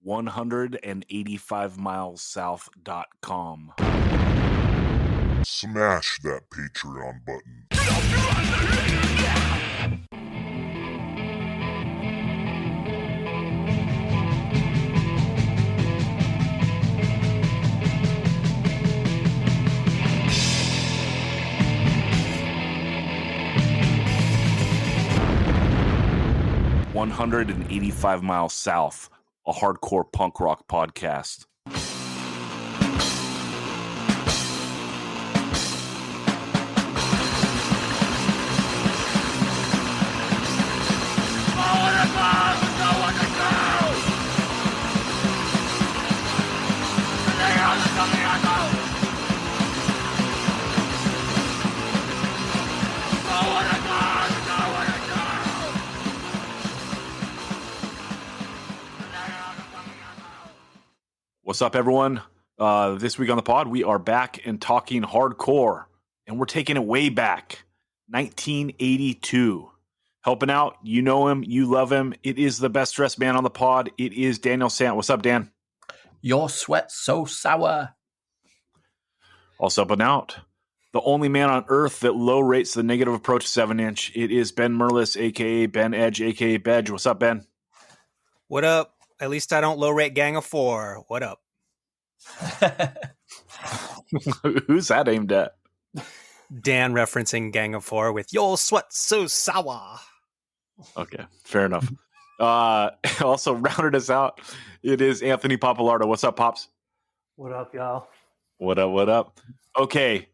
185milessouth.com. Smash that Patreon button. 185 Miles South, a hardcore punk rock podcast. What's up, everyone? This week on the pod, we are back and talking hardcore, and we're taking it way back, 1982. Helping out, you know him, you love him. It is the best dressed man on the pod. It is Daniel Sant. What's up, Dan? Your sweat's so sour. Also up and out, the only man on earth that low rates the negative approach 7-inch. It is Ben Merlis, a.k.a. Ben Edge, a.k.a. Bedge. What's up, Ben? What up? At least I don't low rate Gang of Four. What up? Who's that aimed at? Dan referencing Gang of Four with "Your sweat so sour." Okay, fair enough. Also rounded us out, it is Anthony Papalardo. What's up, Pops? What up, y'all? What up, what up? Okay,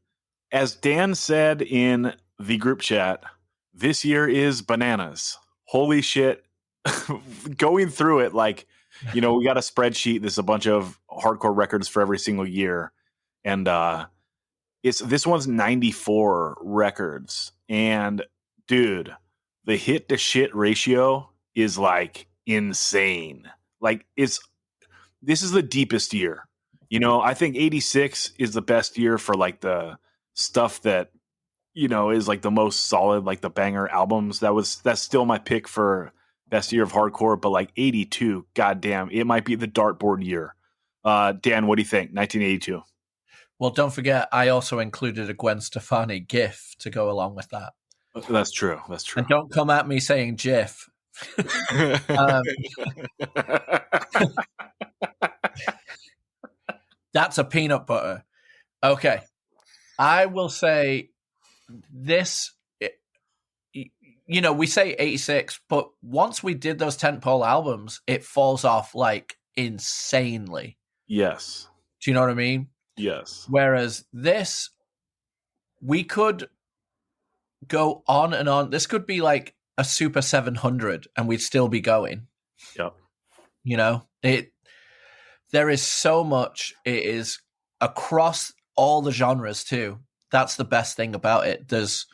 as Dan said in the group chat, this year is bananas. Holy shit. Going through it, like, you know, we got a spreadsheet. There's a bunch of hardcore records for every single year. And this one's 94 records. And dude, the hit to shit ratio is like insane. Like this is the deepest year. You know, I think 86 is the best year for like the stuff that, you know, is like the most solid, like the banger albums. That's still my pick for best year of hardcore, but like 82, goddamn, it might be the dartboard year. Dan, what do you think? 1982. Well, don't forget, I also included a Gwen Stefani GIF to go along with that. That's true. That's true. And don't come at me saying GIF. That's a peanut butter. Okay. I will say this. You know, we say 86, but once we did those tentpole albums, it falls off like insanely. Yes. Do you know what I mean? Yes. Whereas this, we could go on and on. This could be like a Super 700 and we'd still be going. Yep. You know, there is so much. It is across all the genres too. That's the best thing about it. There's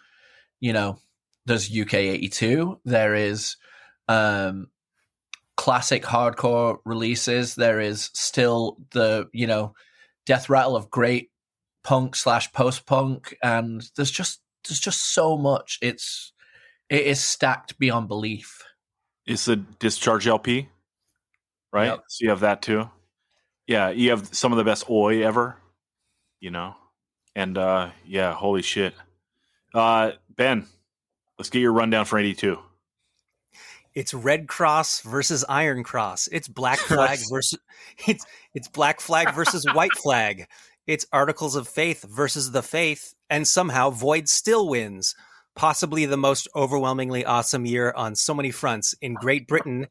UK 82. There is classic hardcore releases. There is still the, you know, death rattle of great punk / post-punk. And there's just so much. It is stacked beyond belief. It's a Discharge LP, right? Yep. So you have that too. Yeah, you have some of the best Oi ever, you know? And yeah, holy shit. Ben, let's get your rundown for 82. It's Red Cross versus Iron Cross. It's Black Flag versus it's Black Flag versus White Flag. It's Articles of Faith versus the Faith, and somehow Void still wins. Possibly the most overwhelmingly awesome year on so many fronts. In Great Britain,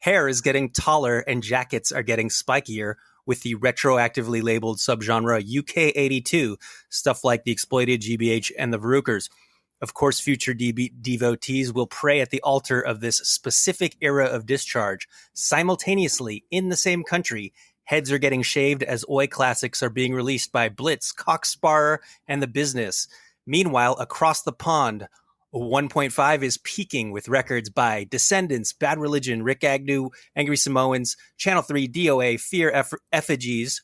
hair is getting taller and jackets are getting spikier with the retroactively labeled subgenre UK 82, stuff like the Exploited, GBH, and the Verruchers. Of course, future devotees will pray at the altar of this specific era of Discharge. Simultaneously, in the same country, heads are getting shaved as Oi classics are being released by Blitz, Cocksparer, and The Business. Meanwhile, across the pond, 1.5 is peaking with records by Descendants, Bad Religion, Rick Agnew, Angry Samoans, Channel 3, DOA, Fear Effigies,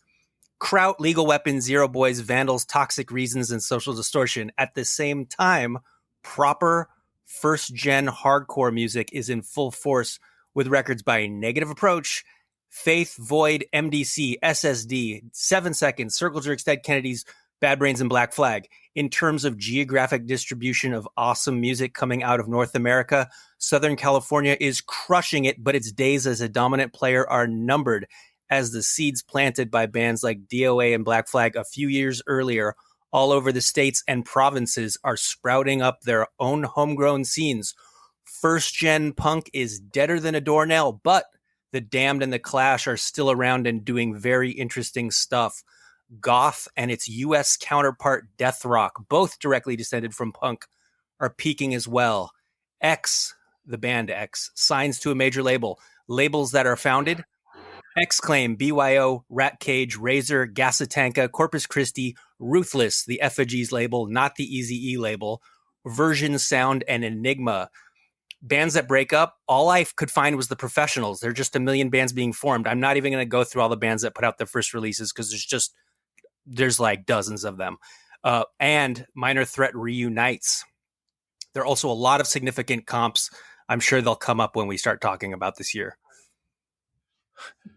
Kraut, Legal Weapon, Zero Boys, Vandals, Toxic Reasons, and Social Distortion. At the same time, proper first-gen hardcore music is in full force with records by Negative Approach, Faith, Void, MDC, SSD, 7 Seconds, Circle Jerks, Dead Kennedys, Bad Brains, and Black Flag. In terms of geographic distribution of awesome music coming out of North America, Southern California is crushing it, but its days as a dominant player are numbered, as the seeds planted by bands like DOA and Black Flag a few years earlier all over the states and provinces are sprouting up their own homegrown scenes. First-gen punk is deader than a doornail, but the Damned and the Clash are still around and doing very interesting stuff. Goth and its U.S. counterpart Death Rock, both directly descended from punk, are peaking as well. X, the band X, signs to a major label. Labels that are founded: X-Claim, BYO, Rat Cage, Razor, Gasatanka, Corpus Christi, Ruthless, the Effigies label, not the Eazy-E label, Version Sound, and Enigma. Bands that break up, all I could find was The Professionals. There are just a million bands being formed. I'm not even going to go through all the bands that put out their first releases because there's like dozens of them. And Minor Threat reunites. There are also a lot of significant comps. I'm sure they'll come up when we start talking about this year.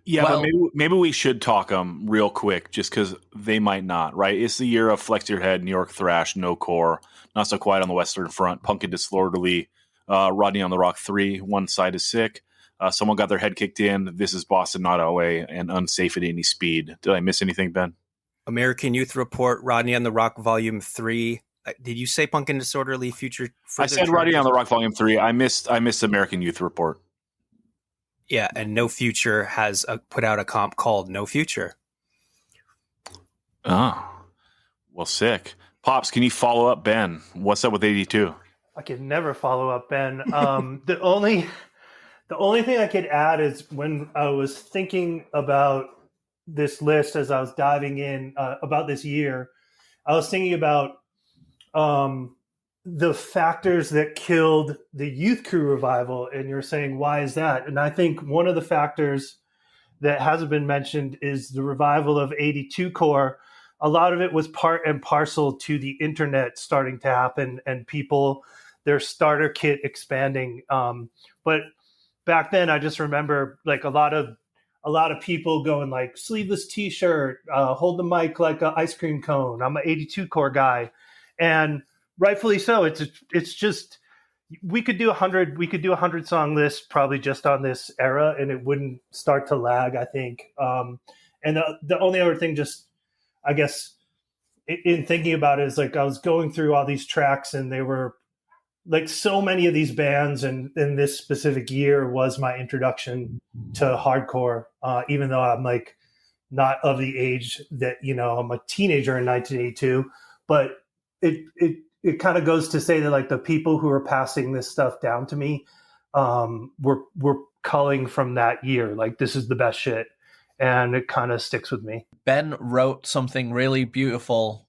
Yeah, well, but maybe we should talk them real quick just because they might not, right? It's the year of Flex Your Head, New York Thrash, No Core, Not So Quiet on the Western Front, Punk and Disorderly, Rodney on the Rock 3, One Side is Sick, Someone Got Their Head Kicked In, This Is Boston, Not LA, and Unsafe at Any Speed. Did I miss anything, Ben? American Youth Report, Rodney on the Rock Volume 3. Did you say Punk and Disorderly Future? I said Rodney on the Rock Volume 3. I missed American Youth Report. Yeah, and No Future has put out a comp called No Future. Oh, well, sick. Pops, can you follow up Ben? What's up with 82? I could never follow up Ben. The only thing I could add is when I was thinking about this list as I was diving in about this year, I was thinking about the factors that killed the Youth Crew revival, and you're saying, why is that? And I think one of the factors that hasn't been mentioned is the revival of 82 Core. A lot of it was part and parcel to the internet starting to happen and people, their starter kit expanding. But back then, I just remember like a lot of people going like sleeveless T-shirt, hold the mic like an ice cream cone. I'm an 82 Core guy, and rightfully so. It's just we could do a 100 song list probably just on this era, and it wouldn't start to lag, I think. And the only other thing, just I guess in thinking about it, is like I was going through all these tracks, and they were like so many of these bands, and in this specific year was my introduction to hardcore. Even though I'm like not of the age that I'm a teenager in 1982, but it kind of goes to say that like the people who are passing this stuff down to me were culling from that year. Like, this is the best shit. And it kind of sticks with me. Ben wrote something really beautiful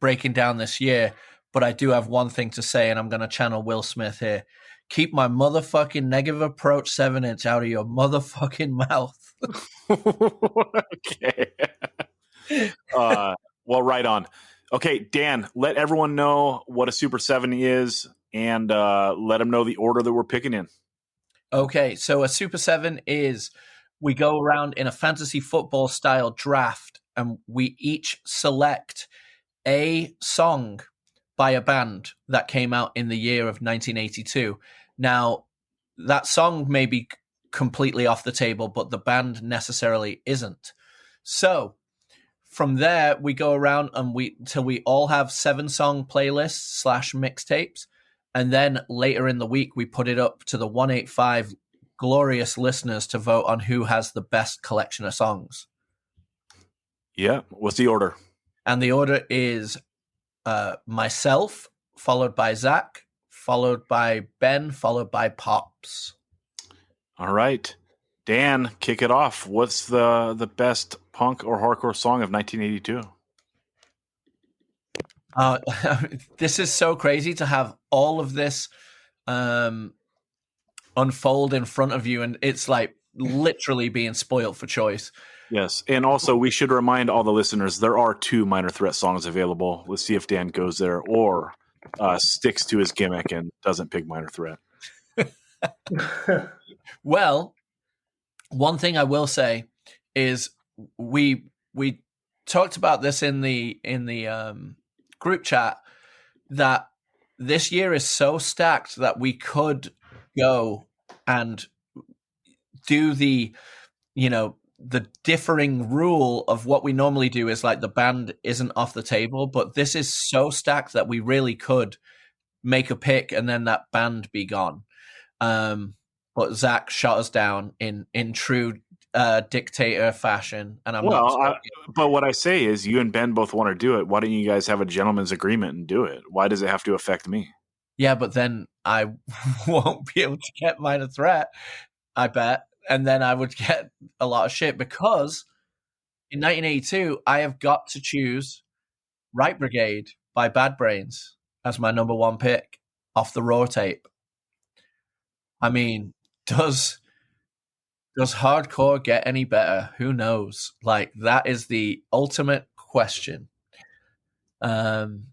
breaking down this year, but I do have one thing to say, and I'm going to channel Will Smith here. Keep my motherfucking Negative Approach 7-inch out of your motherfucking mouth. Okay. Well, right on. Okay, Dan, let everyone know what a Super 7 is, and let them know the order that we're picking in. Okay, so a Super 7 is we go around in a fantasy football style draft, and we each select a song by a band that came out in the year of 1982. Now, that song may be completely off the table, but the band necessarily isn't. So from there, we go around and till we all have 7-song playlists / mixtapes. And then later in the week, we put it up to the 185 glorious listeners to vote on who has the best collection of songs. Yeah. What's the order? And the order is myself, followed by Zach, followed by Ben, followed by Pops. All right. Dan, kick it off. What's the best punk or hardcore song of 1982? This is so crazy to have all of this unfold in front of you, and it's like literally being spoiled for choice. Yes, and also we should remind all the listeners there are 2 Minor Threat songs available. Let's see if Dan goes there or sticks to his gimmick and doesn't pick Minor Threat. Well, One thing I will say is we talked about this in the group chat, that this year is so stacked that we could go and do the differing rule of what we normally do is like the band isn't off the table, but this is so stacked that we really could make a pick and then that band be gone. But Zach shot us down in true dictator fashion, and I'm not. But what I say is, you and Ben both want to do it. Why don't you guys have a gentleman's agreement and do it? Why does it have to affect me? Yeah, but then I won't be able to get Minor Threat, I bet, and then I would get a lot of shit because in 1982 I have got to choose Right Brigade by Bad Brains as my number one pick off the Raw tape. I mean, does hardcore get any better? Who knows? Like, that is the ultimate question. And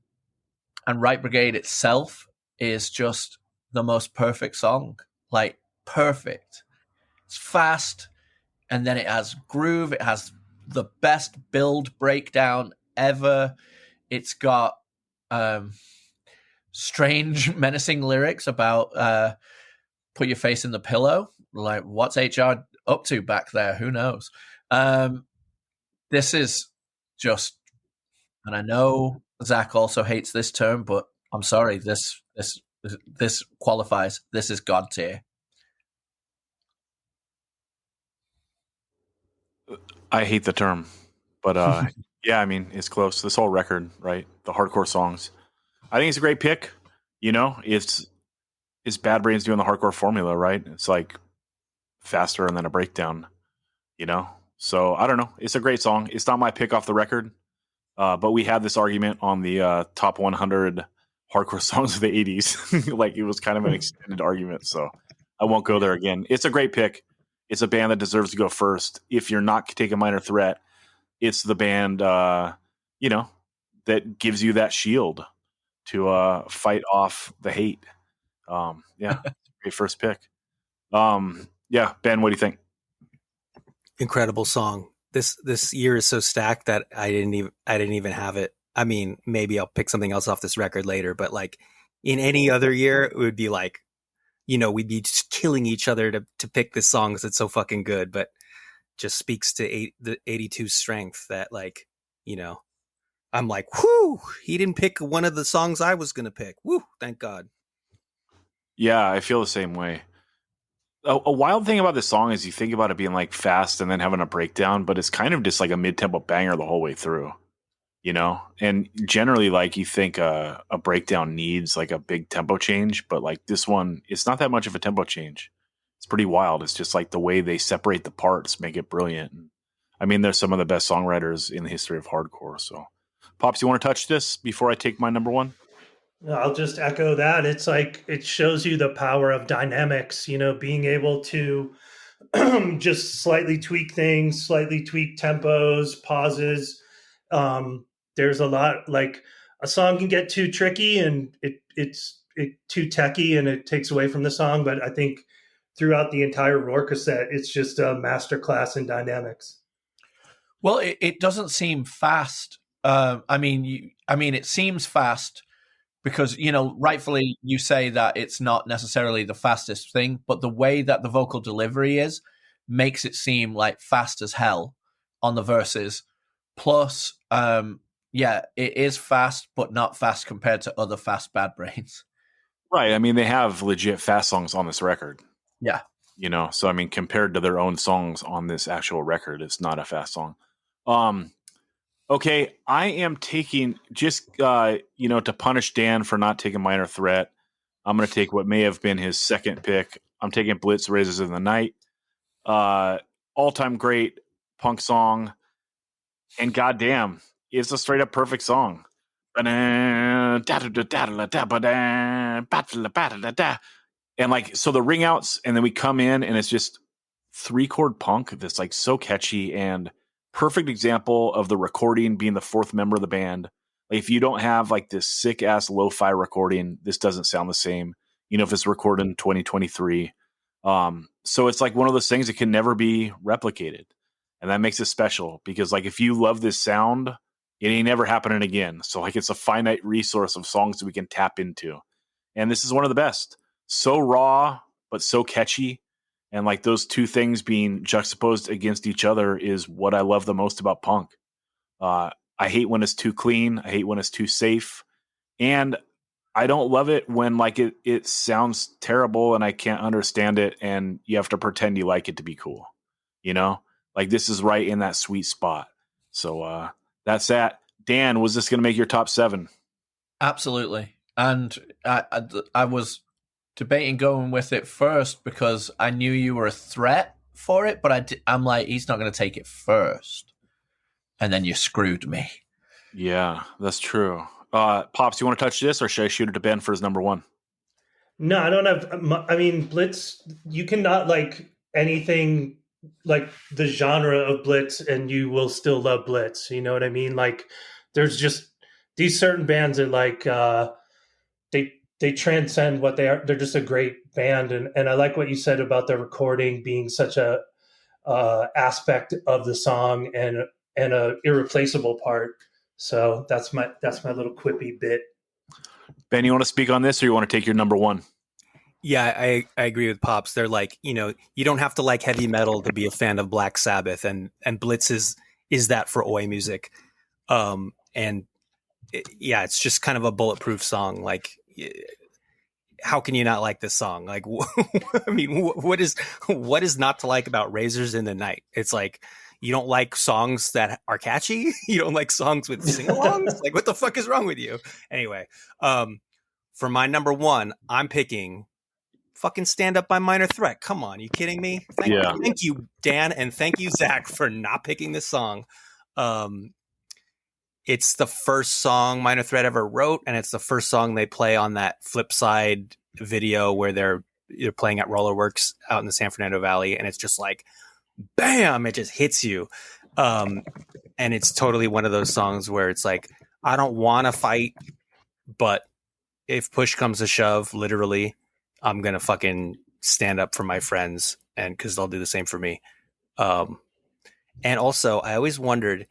Right Brigade itself is just the most perfect song. Like, perfect. It's fast, and then it has groove. It has the best build breakdown ever. It's got strange, menacing lyrics about put your face in the pillow. Like, what's HR up to back there? Who knows? This is just, and I know Zach also hates this term, but I'm sorry, this qualifies. This is God tier. I hate the term, but yeah, I mean, it's close. This whole record, right? The hardcore songs. I think it's a great pick. It's Bad Brains doing the hardcore formula, right? It's like faster and then a breakdown, So I don't know. It's a great song. It's not my pick off the record, but we had this argument on the top 100 hardcore songs of the 80s. Like, it was kind of an extended argument, so I won't go there again. It's a great pick. It's a band that deserves to go first. If you're not taking Minor Threat, it's the band, that gives you that shield to fight off the hate. Yeah, great first pick. Yeah, Ben, what do you think? Incredible song. This year is so stacked that I didn't even have it. I mean, maybe I'll pick something else off this record later, but like in any other year, it would be like, we'd be just killing each other to pick this song because it's so fucking good. But just speaks to the 82 strength that, like, I'm like, whoo, he didn't pick one of the songs I was gonna pick. Woo, thank God. Yeah, I feel the same way. A wild thing about this song is you think about it being like fast and then having a breakdown, but it's kind of just like a mid-tempo banger the whole way through, And generally, like, you think a breakdown needs like a big tempo change, but like this one, it's not that much of a tempo change. It's pretty wild. It's just like the way they separate the parts make it brilliant. I mean, they're some of the best songwriters in the history of hardcore. So, Pops, you want to touch this before I take my number one? I'll just echo that. It's like, it shows you the power of dynamics, being able to just slightly tweak things, slightly tweak tempos, pauses. There's a lot, like, a song can get too tricky and it's too techy and it takes away from the song. But I think throughout the entire Roar cassette, it's just a masterclass in dynamics. Well, it doesn't seem fast. I mean, it seems fast because, rightfully you say that it's not necessarily the fastest thing, but the way that the vocal delivery is makes it seem like fast as hell on the verses. Plus, yeah, it is fast, but not fast compared to other fast Bad Brains. Right. I mean, they have legit fast songs on this record. Yeah. So I mean, compared to their own songs on this actual record, it's not a fast song. Okay, I am taking just to punish Dan for not taking Minor Threat. I'm going to take what may have been his second pick. I'm taking Blitz Razors in the Night. All-time great punk song, and goddamn, it's a straight up perfect song. And like, so the ring outs, and then we come in, and it's just 3-chord punk that's like so catchy and perfect example of the recording being the fourth member of the band. Like, if you don't have like this sick ass lo-fi recording, this doesn't sound the same. If it's recorded in 2023, So it's like one of those things that can never be replicated. And that makes it special because like if you love this sound, it ain't never happening again. So like it's a finite resource of songs that we can tap into. And this is one of the best. So raw, but so catchy. And like those two things being juxtaposed against each other is what I love the most about punk. I hate when it's too clean. I hate when it's too safe. And I don't love it when like it sounds terrible and I can't understand it and you have to pretend you like it to be cool. You know? Like this is right in that sweet spot. So that's that. Dan, was this going to make your top 7? Absolutely. And I was debating going with it first because I knew you were a threat for it, but I'm like, he's not going to take it first. And then you screwed me. Yeah, that's true. Pops, you want to touch this or should I shoot it to Ben for his number 1? No, I don't have. I mean, Blitz. You cannot like anything like the genre of Blitz, and you will still love Blitz. You know what I mean? Like, there's just these certain bands that like they transcend what they are. They're just a great band, and I like what you said about the recording being such a aspect of the song and a irreplaceable part. So that's my little quippy bit. Ben, you want to speak on this or you want to take your number 1? Yeah, I agree with Pops. They're like, you know, you don't have to like heavy metal to be a fan of Black Sabbath, and Blitz is that for Oi music. Yeah, it's just kind of a bulletproof song. Like, how can you not like this song? Like, I mean, what is not to like about Razors in the Night? It's like, you don't like songs that are catchy? You don't like songs with sing-alongs? Like, what the fuck is wrong with you? Anyway, for my number 1, I'm picking fucking Stand Up by Minor Threat. Come on, you kidding me? Thank you, Dan, and thank you, Zach, for not picking this song. It's the first song Minor Threat ever wrote, and it's the first song they play on that Flipside video where they're playing at Rollerworks out in the San Fernando Valley, and it's just like, bam, it just hits you. And it's totally one of those songs where it's like, I don't want to fight, but if push comes to shove, literally, I'm going to fucking stand up for my friends, and because they'll do the same for me. And also, I always wondered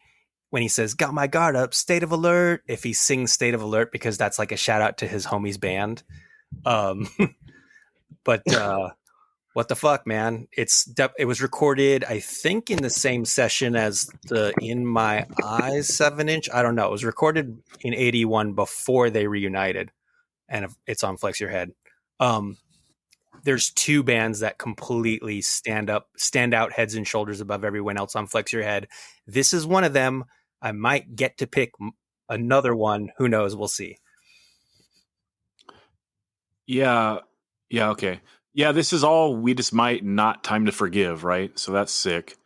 when he says, got my guard up, state of alert, if he sings state of alert, because that's like a shout out to his homie's band. But what the fuck, man? It was recorded, I think, in the same session as the In My Eyes 7-inch. I don't know. It was recorded in 81 before they reunited, and it's on Flex Your Head. There's 2 bands that completely stand out heads and shoulders above everyone else on Flex Your Head. This is one of them. I might get to pick another one. Who knows? We'll see. Yeah. Okay. Yeah, this is all We Just Might, not Time to Forgive, right? So that's sick.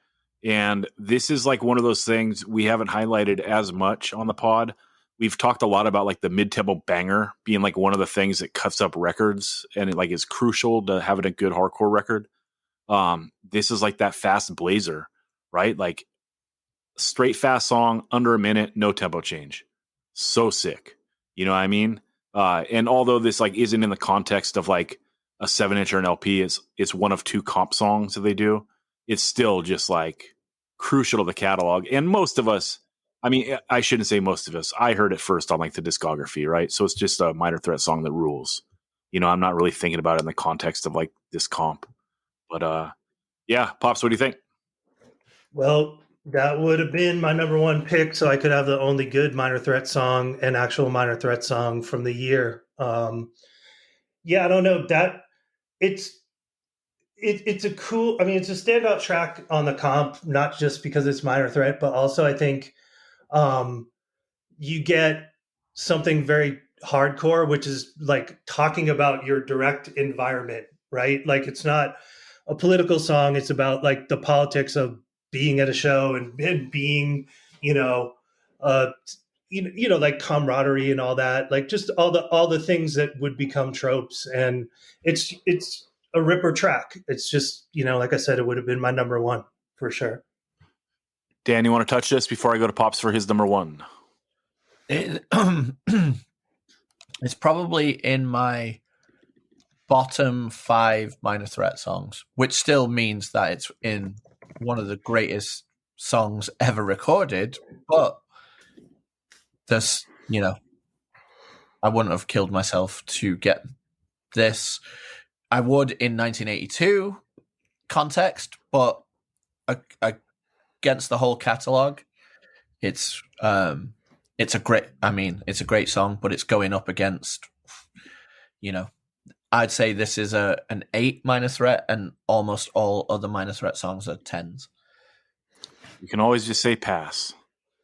And this is like one of those things we haven't highlighted as much on the pod. We've talked a lot about like the mid-tempo banger being like one of the things that cuts up records and it like is crucial to having a good hardcore record. This is like that fast blazer, right? Like straight fast song, under a minute, no tempo change. So sick. You know what I mean? And although this like isn't in the context of like a 7-inch or an LP, it's one of 2 comp songs that they do. It's still just like crucial to the catalog. And most of us, I mean, I shouldn't say most of us, I heard it first on like the discography, right? So it's just a Minor Threat song that rules. You know, I'm not really thinking about it in the context of like this comp. But yeah, Pops, what do you think? Well, that would have been my number 1 pick, so I could have the only good Minor Threat song, an actual Minor Threat song from the year. Yeah, I don't know that it's a cool. I mean, it's a standout track on the comp, not just because it's Minor Threat, but also I think you get something very hardcore, which is like talking about your direct environment, right? Like it's not a political song; it's about like the politics of being at a show and being, like camaraderie and all that, like just all the things that would become tropes. And it's a ripper track. It's just, like I said, it would have been my number 1 for sure. Dan, you want to touch this before I go to Pops for his number 1? It's probably in my bottom 5 Minor Threat songs, which still means that it's in one of the greatest songs ever recorded. But there's, I wouldn't have killed myself to get this. I would in 1982 context, but against the whole catalog, it's a great song, but it's going up against, I'd say this is an 8 Minor Threat, and almost all other Minor Threat songs are 10s. You can always just say pass.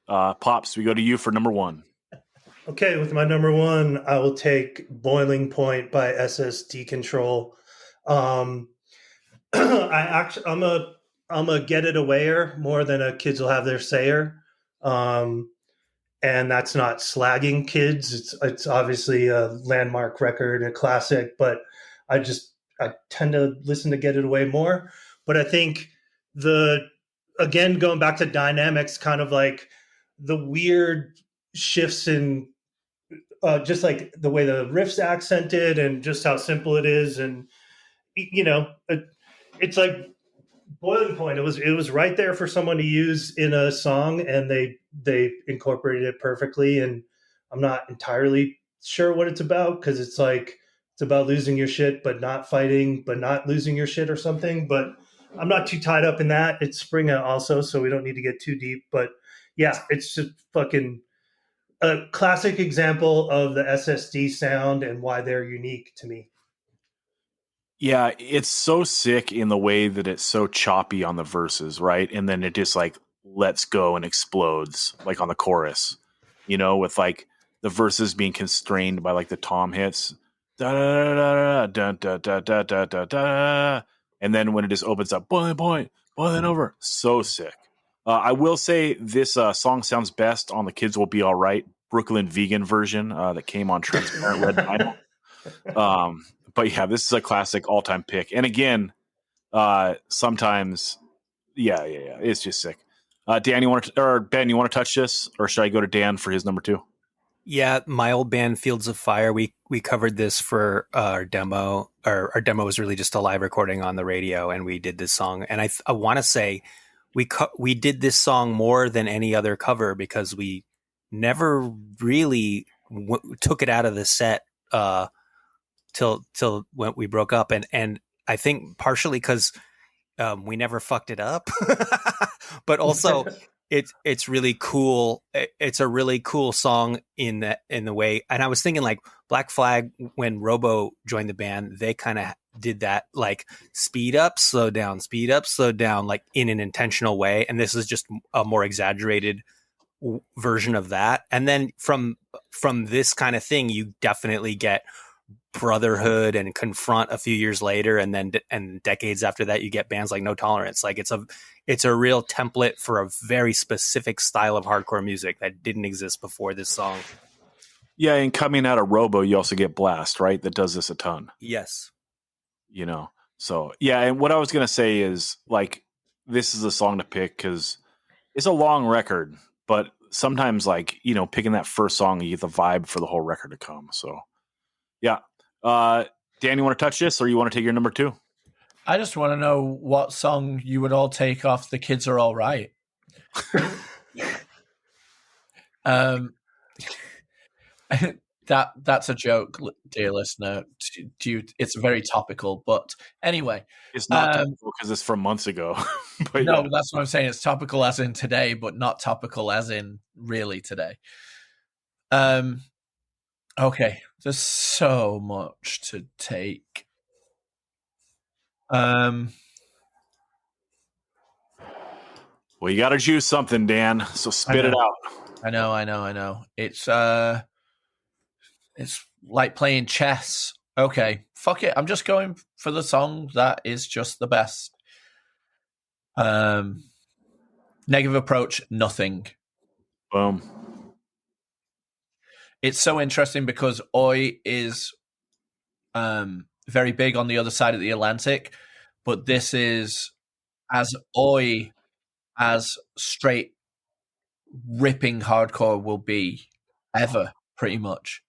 Pops, we go to you for number 1. Okay, with my number 1, I will take Boiling Point by SS Decontrol. I'm a get it awayer more than a kids will have their sayer. And that's not slagging kids. It's obviously a landmark record, a classic, but I tend to listen to Get It Away more. But I think again, going back to dynamics, kind of like the weird shifts in just like the way the riff's accented and just how simple it is. And, it's like Boiling Point. It was right there for someone to use in a song, and they incorporated it perfectly. And I'm not entirely sure what it's about, because it's about losing your shit, but not fighting, but not losing your shit or something. But I'm not too tied up in that. It's spring out also, so we don't need to get too deep. But yeah, it's just fucking a classic example of the SSD sound and why they're unique to me. Yeah, it's so sick in the way that it's so choppy on the verses, right? And then it just like lets go and explodes, like on the chorus, with like the verses being constrained by like the tom hits, da da da da da da da da da da, and then when it just opens up, boiling over, so sick. I will say this song sounds best on the Kids Will Be All Right Brooklyn Vegan version that came on Transparent Red Vinyl. But yeah, this is a classic all-time pick. And again, sometimes, yeah, it's just sick. Dan, Ben, you want to touch this, or should I go to Dan for his number 2? Yeah, my old band Fields of Fire. We covered this for our demo. Our demo was really just a live recording on the radio, and we did this song. And I want to say we did this song more than any other cover, because we never really took it out of the set till when we broke up, and I think partially because we never fucked it up, but also it's really cool. It's a really cool song in the way. And I was thinking like Black Flag, when Robo joined the band, they kind of did that, like speed up, slow down, like in an intentional way. And this is just a more exaggerated version of that. And then from this kind of thing, you definitely get Brotherhood and Confront a few years later, and then decades after that, you get bands like No Tolerance. Like it's a real template for a very specific style of hardcore music that didn't exist before this song. Yeah, and coming out of Robo, you also get Blast, right? That does this a ton. Yes. So yeah, and what I was gonna say is like this is a song to pick because it's a long record, but sometimes like picking that first song, you get the vibe for the whole record to come. So yeah. Dan, you want to touch this, or you want to take your number 2? I just want to know what song you would all take off The Kids Are All Right. That's a joke, dear listener. It's very topical, but anyway, it's not topical because it's from months ago. But no, yeah. That's what I'm saying. It's topical as in today, but not topical as in really today. Okay, there's so much to take. Well, you got to choose something, Dan. So spit it out. I know. It's like playing chess. Okay, fuck it. I'm just going for the song that is just the best. Negative Approach, Nothing. Boom. It's so interesting because Oi is very big on the other side of the Atlantic, but this is as Oi as straight ripping hardcore will be ever, pretty much.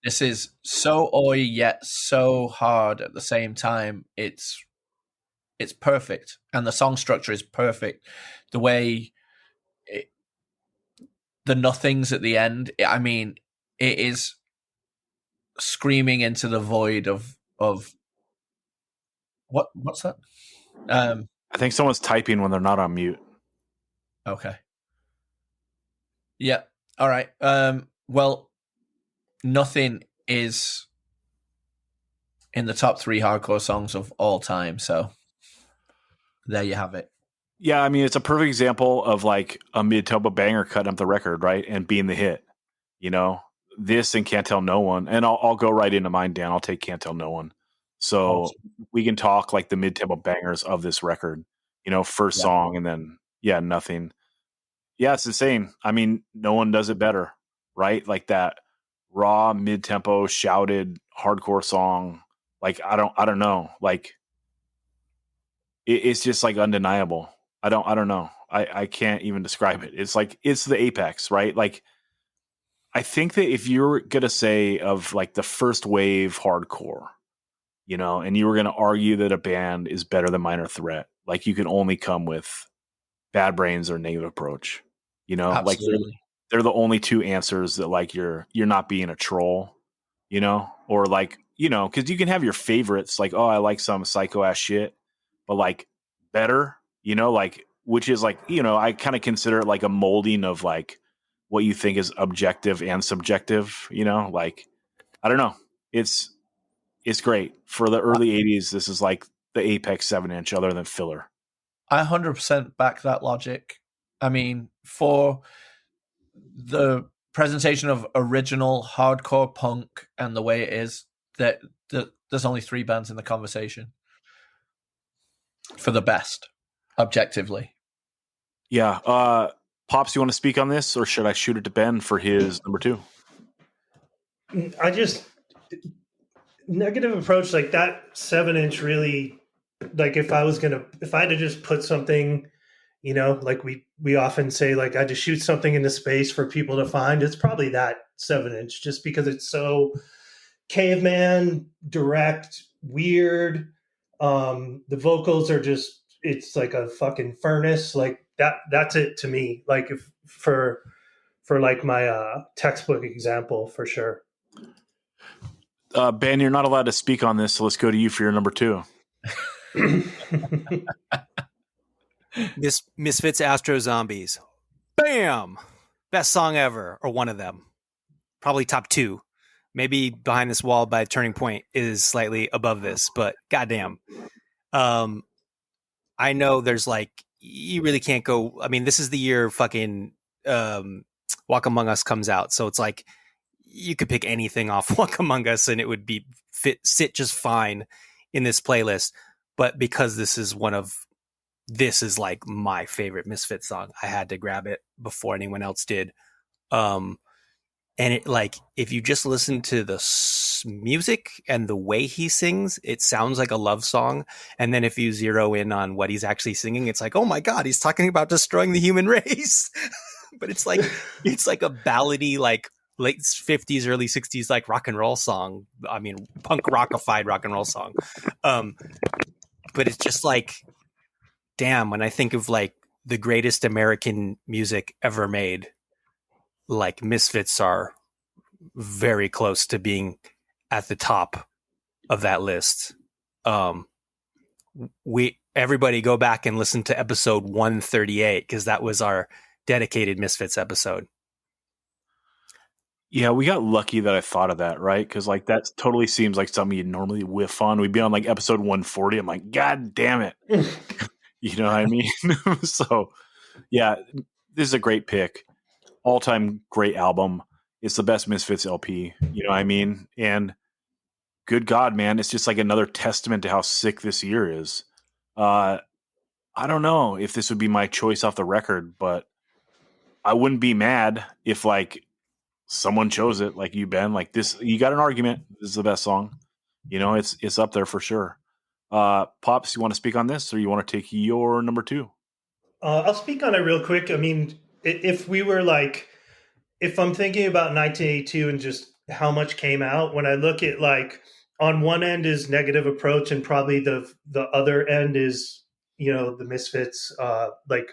This is so oi yet so hard at the same time. It's perfect, and the song structure is perfect. The way the nothings at the end. I mean, it is screaming into the void of what's that? I think someone's typing when they're not on mute. Okay. Yeah. All right. Well, nothing is in the top 3 hardcore songs of all time. So there you have it. Yeah, I mean, it's a perfect example of like a mid-tempo banger cutting up the record, right? And being the hit, you know, this and Can't Tell No One. And I'll go right into mine, Dan. I'll take Can't Tell No One. So we can talk like the mid-tempo bangers of this record, you know, first song and then, nothing. Yeah, it's the same. I mean, no one does it better, right? Like that raw mid-tempo shouted hardcore song. Like, I don't know. Like it's just like undeniable. I don't know. I can't even describe it. It's like, it's the apex, right? Like, I think that if you're going to say of like the first wave hardcore, you know, and you were going to argue that a band is better than Minor Threat, like you can only come with Bad Brains or Negative Approach, you know, Absolutely. like they're the only two answers that like you're not being a troll, you know, or like, you know, cause you can have your favorites like, oh, I like some psycho ass shit, but like better, you know, like, which is like, you know, I kind of consider it like a molding of like what you think is objective and subjective, you know, like, I don't know. It's great for the early 80s. This is like the apex 7-inch other than Filler. I 100% back that logic. I mean, for the presentation of original hardcore punk and the way it is, that there's only 3 bands in the conversation for the best, objectively. Yeah. Pops, you want to speak on this, or should I shoot it to Ben for his number 2? I just Negative Approach, like that 7-inch really, like if I had to just put something, you know, like we often say, like I just shoot something into space for people to find, it's probably that 7-inch, just because it's so caveman, direct, weird. The vocals are just, it's like a fucking furnace. Like that's it to me. Like if for like my textbook example, for sure. Ben, you're not allowed to speak on this, so let's go to you for your number 2. Misfits Astro Zombies. Bam! Best song ever, or one of them. Probably top 2. Maybe Behind This Wall by Turning Point is slightly above this, but goddamn. I know there's like, you really can't go. I mean, this is the year fucking Walk Among Us comes out, so it's like you could pick anything off Walk Among Us and it would be sit just fine in this playlist. But because this is like my favorite Misfits song, I had to grab it before anyone else did. And it, like, if you just listen to the music and the way he sings, it sounds like a love song. And then if you zero in on what he's actually singing, it's like, oh my God, he's talking about destroying the human race. But it's like a ballady, like late 50s, early 60s, like rock and roll song. I mean, punk rockified rock and roll song. But it's just like, damn, when I think of like the greatest American music ever made, like Misfits are very close to being at the top of that list. Everybody go back and listen to episode 138, because that was our dedicated Misfits episode. Yeah, we got lucky that I thought of that, right? Because like that totally seems like something you'd normally whiff on. We'd be on like episode 140. I'm like, God damn it. You know what I mean? So yeah, this is a great pick. All-time great album. It's the best Misfits LP. You know what I mean? And good God, man, it's just like another testament to how sick this year is. I don't know if this would be my choice off the record, but I wouldn't be mad if like someone chose it, like you, Ben. Like this, you got an argument. This is the best song. You know, it's up there for sure. Pops, you want to speak on this, or you want to take your number 2? I'll speak on it real quick. I mean, if we were like, if I'm thinking about 1982 and just how much came out. When I look at like on one end is Negative Approach, and probably the other end is, you know, the Misfits, like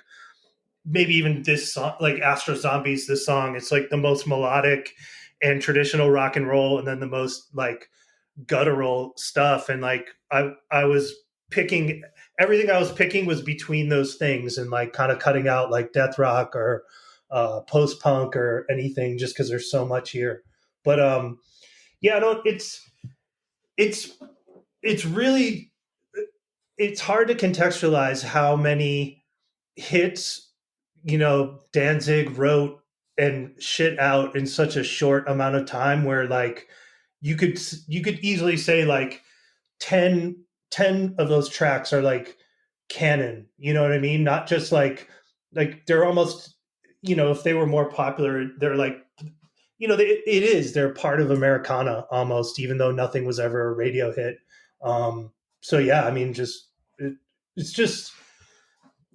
maybe even this song, like Astro Zombies, this song, it's like the most melodic and traditional rock and roll, and then the most like guttural stuff. And like I was picking, everything I was picking was between those things, and like kind of cutting out like death rock or post punk or anything, just because there's so much here. But yeah, no, it's really, it's hard to contextualize how many hits, you know, Danzig wrote and shit out in such a short amount of time, where like you could easily say like 10 of those tracks are like canon, you know what I mean? Not just like they're almost, you know, if they were more popular, they're like, you know, they're part of Americana almost, even though nothing was ever a radio hit. So yeah, I mean, it's just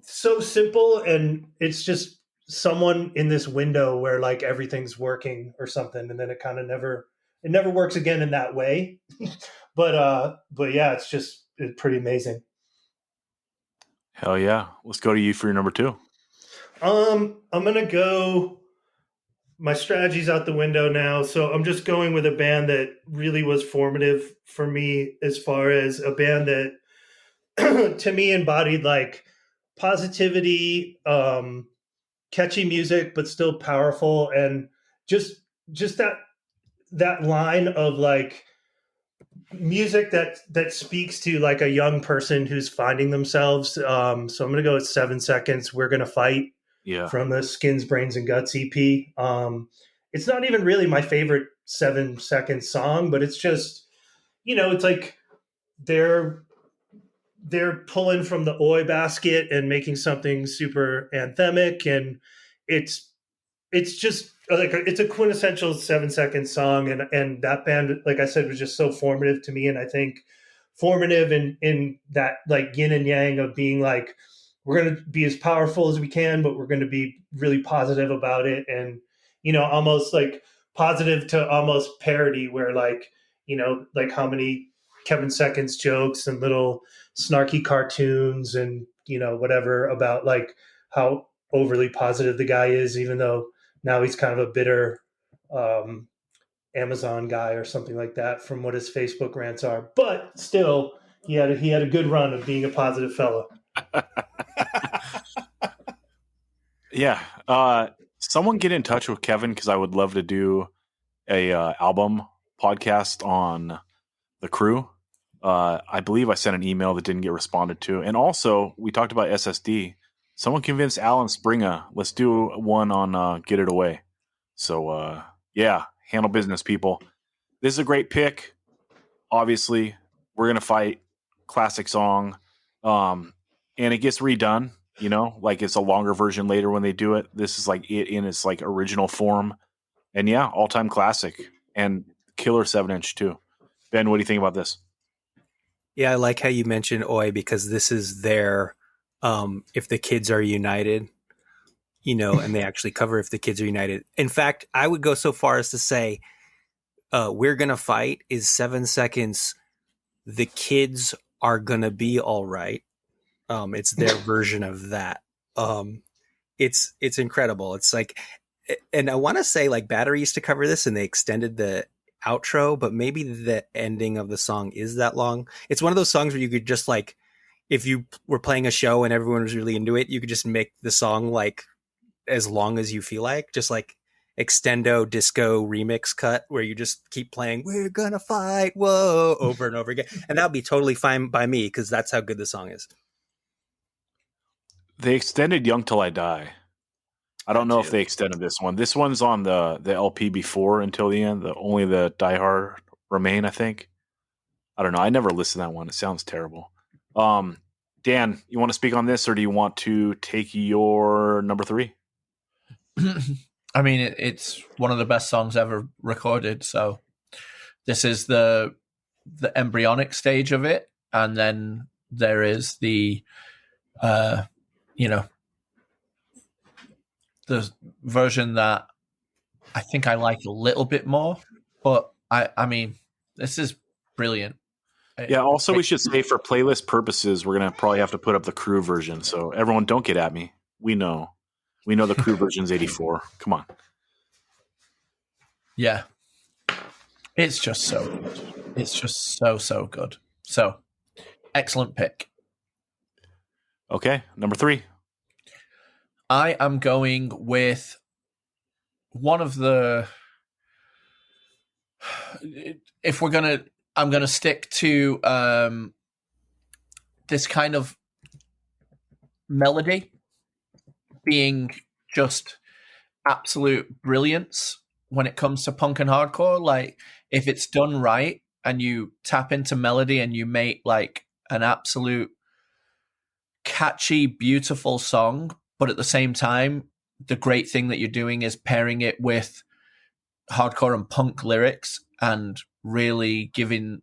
so simple, and it's just someone in this window where like everything's working or something, and then it kind of never works again in that way. but yeah, it's pretty amazing. Hell yeah. Let's go to you for your number 2. I'm gonna go, my strategy's out the window now, so I'm just going with a band that really was formative for me, as far as a band that to me embodied like positivity, catchy music but still powerful, and just that line of like music that speaks to like a young person who's finding themselves. So I'm gonna go with 7 Seconds, We're Gonna Fight, from the Skins, Brains and Guts EP. It's not even really my favorite 7 Seconds song, but it's just, you know, it's like they're pulling from the Oi basket and making something super anthemic, and it's just like it's a quintessential 7 Seconds song, and that band, like I said, was just so formative to me, and I think formative in that like yin and yang of being like, we're going to be as powerful as we can, but we're going to be really positive about it, and, you know, almost like positive to almost parody, where like, you know, like how many Kevin Seconds jokes and little snarky cartoons and, you know, whatever about like how overly positive the guy is, even though now he's kind of a bitter Amazon guy or something like that, from what his Facebook rants are. But still, he had a good run of being a positive fellow. Yeah. Someone get in touch with Kevin, because I would love to do a album podcast on The Crew. I believe I sent an email that didn't get responded to. And also, we talked about SSD. Someone convinced Alan Springer, let's do one on Get It Away. So, yeah, handle business, people. This is a great pick. Obviously, We're Gonna Fight, classic song. And it gets redone, you know, like it's a longer version later when they do it. This is like it in its like original form. And yeah, all-time classic, and killer 7-inch too. Ben, what do you think about this? Yeah, I like how you mentioned Oi, because this is their If the Kids Are United, you know, and they actually cover If the Kids Are United. In fact, I would go so far as to say We're Gonna Fight is 7 Seconds, The Kids Are Gonna Be All Right. It's their version of that. It's incredible. It's like, and I want to say like Battery used to cover this and they extended the outro, but maybe the ending of the song is that long. It's one of those songs where you could just like, if you were playing a show and everyone was really into it, you could just make the song like as long as you feel like, just like extendo disco remix cut where you just keep playing We're Gonna Fight, whoa, over and over again. And that would be totally fine by me, because that's how good the song is. They extended Young Till I Die. I don't know if they extended this one. This one's on the LP before Until the End. Only the Die Hard Remain, I think. I don't know. I never listened to that one. It sounds terrible. Dan, you want to speak on this, or do you want to take your number 3? I mean, it's one of the best songs ever recorded. So this is the embryonic stage of it, and then there is the the version that I think I like a little bit more, But I mean, this is brilliant. Yeah, also we should say for playlist purposes, we're going to probably have to put up the crew version. So everyone don't get at me. We know the crew version's 84. Come on. Yeah. It's just so good. It's just so good. So, excellent pick. Okay, number 3. I am going with one of the... If we're going to... I'm going to stick to this kind of melody being just absolute brilliance when it comes to punk and hardcore. Like, if it's done right and you tap into melody and you make like an absolute catchy, beautiful song, but at the same time, the great thing that you're doing is pairing it with hardcore and punk lyrics and really giving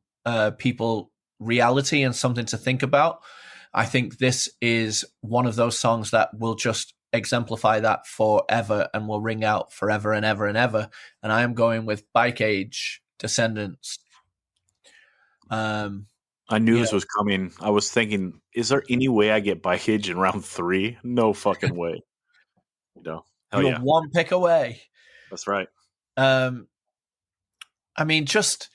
people reality and something to think about. I think this is one of those songs that will just exemplify that forever and will ring out forever and ever and ever. And I am going with Bike Age, Descendants. I knew this was coming. I was thinking, is there any way I get Bike Age in round 3? No fucking way. Hell You're yeah. one pick away. That's right. I mean, just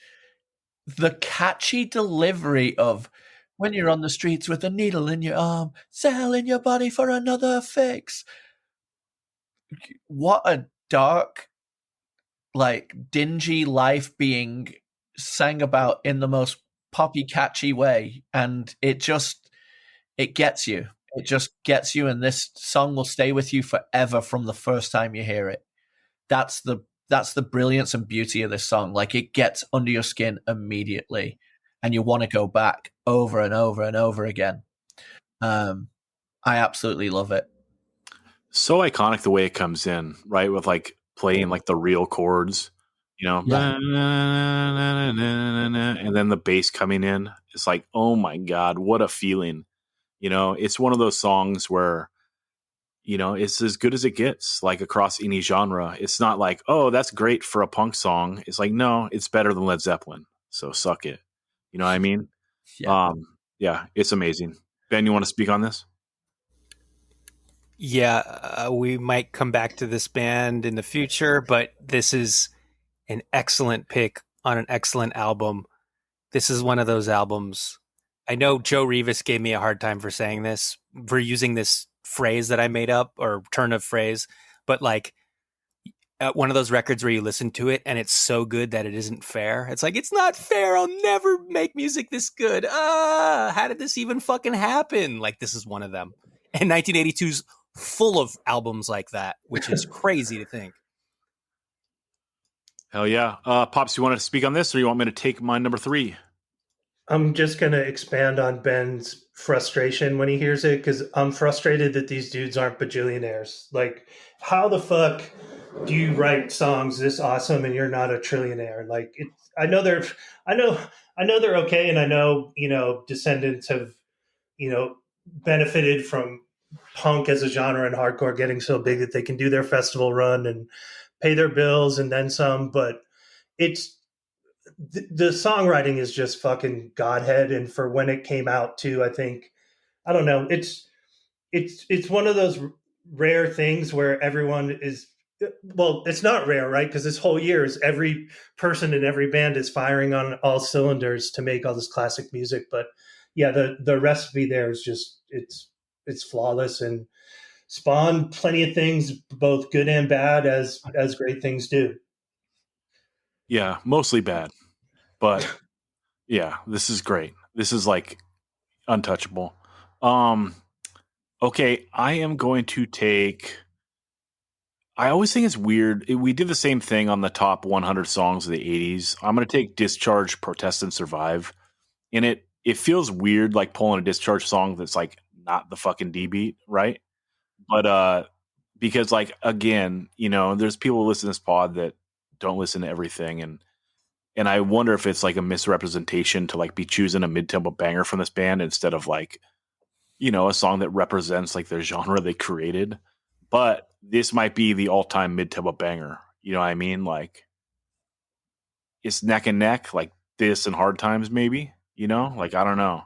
the catchy delivery of when you're on the streets with a needle in your arm, selling your body for another fix. What a dark, like, dingy life being sang about in the most poppy, catchy way. And it gets you. It just gets you, and this song will stay with you forever from the first time you hear it. That's the brilliance and beauty of this song. Like, it gets under your skin immediately, and you want to go back over and over and over again. I absolutely love it. So iconic the way it comes in, right? With like playing like the real chords, and then the bass coming in. It's like, oh my God, what a feeling. It's one of those songs where, it's as good as it gets, like across any genre. It's not like, oh, that's great for a punk song. It's like, no, it's better than Led Zeppelin. So suck it. You know what I mean? Yeah. Yeah, it's amazing. Ben, you want to speak on this? Yeah, we might come back to this band in the future, but this is an excellent pick on an excellent album. This is one of those albums. I know Joe Rivas gave me a hard time for saying this, for using this phrase that I made up, or turn of phrase, but like one of those records where you listen to it and it's so good that it isn't fair. It's like, it's not fair. I'll never make music this good. How did this even fucking happen? Like, this is one of them. And 1982's full of albums like that, which is crazy to think. Hell yeah. Pops, you want to speak on this, or you want me to take my number 3? I'm just going to expand on Ben's frustration when he hears it, because I'm frustrated that these dudes aren't bajillionaires. Like, how the fuck do you write songs this awesome and you're not a trillionaire? Like, I know they're okay, and I know, Descendants have, benefited from punk as a genre and hardcore getting so big that they can do their festival run and pay their bills and then some. But the songwriting is just fucking Godhead. And for when it came out too, I think, I don't know, it's one of those rare things where everyone is, well, it's not rare, right? Because this whole year is every person in every band is firing on all cylinders to make all this classic music. But yeah, the recipe there is just, it's flawless, and spawned plenty of things, both good and bad, as great things do. Yeah, mostly bad. But yeah, this is great. This is like untouchable. Okay, I am going to take... I always think it's weird. We did the same thing on the top 100 songs of the 80s. I'm going to take Discharge, Protest and Survive. And it feels weird, like pulling a Discharge song that's like not the fucking D beat, right? But because, like, again, there's people who listen to this pod that don't listen to everything, and I wonder if it's like a misrepresentation to like be choosing a mid-tempo banger from this band instead of like, a song that represents like their genre they created. But this might be the all-time mid-tempo banger. You know what I mean? Like, it's neck and neck, like this and Hard Times, maybe, you know, like, I don't know.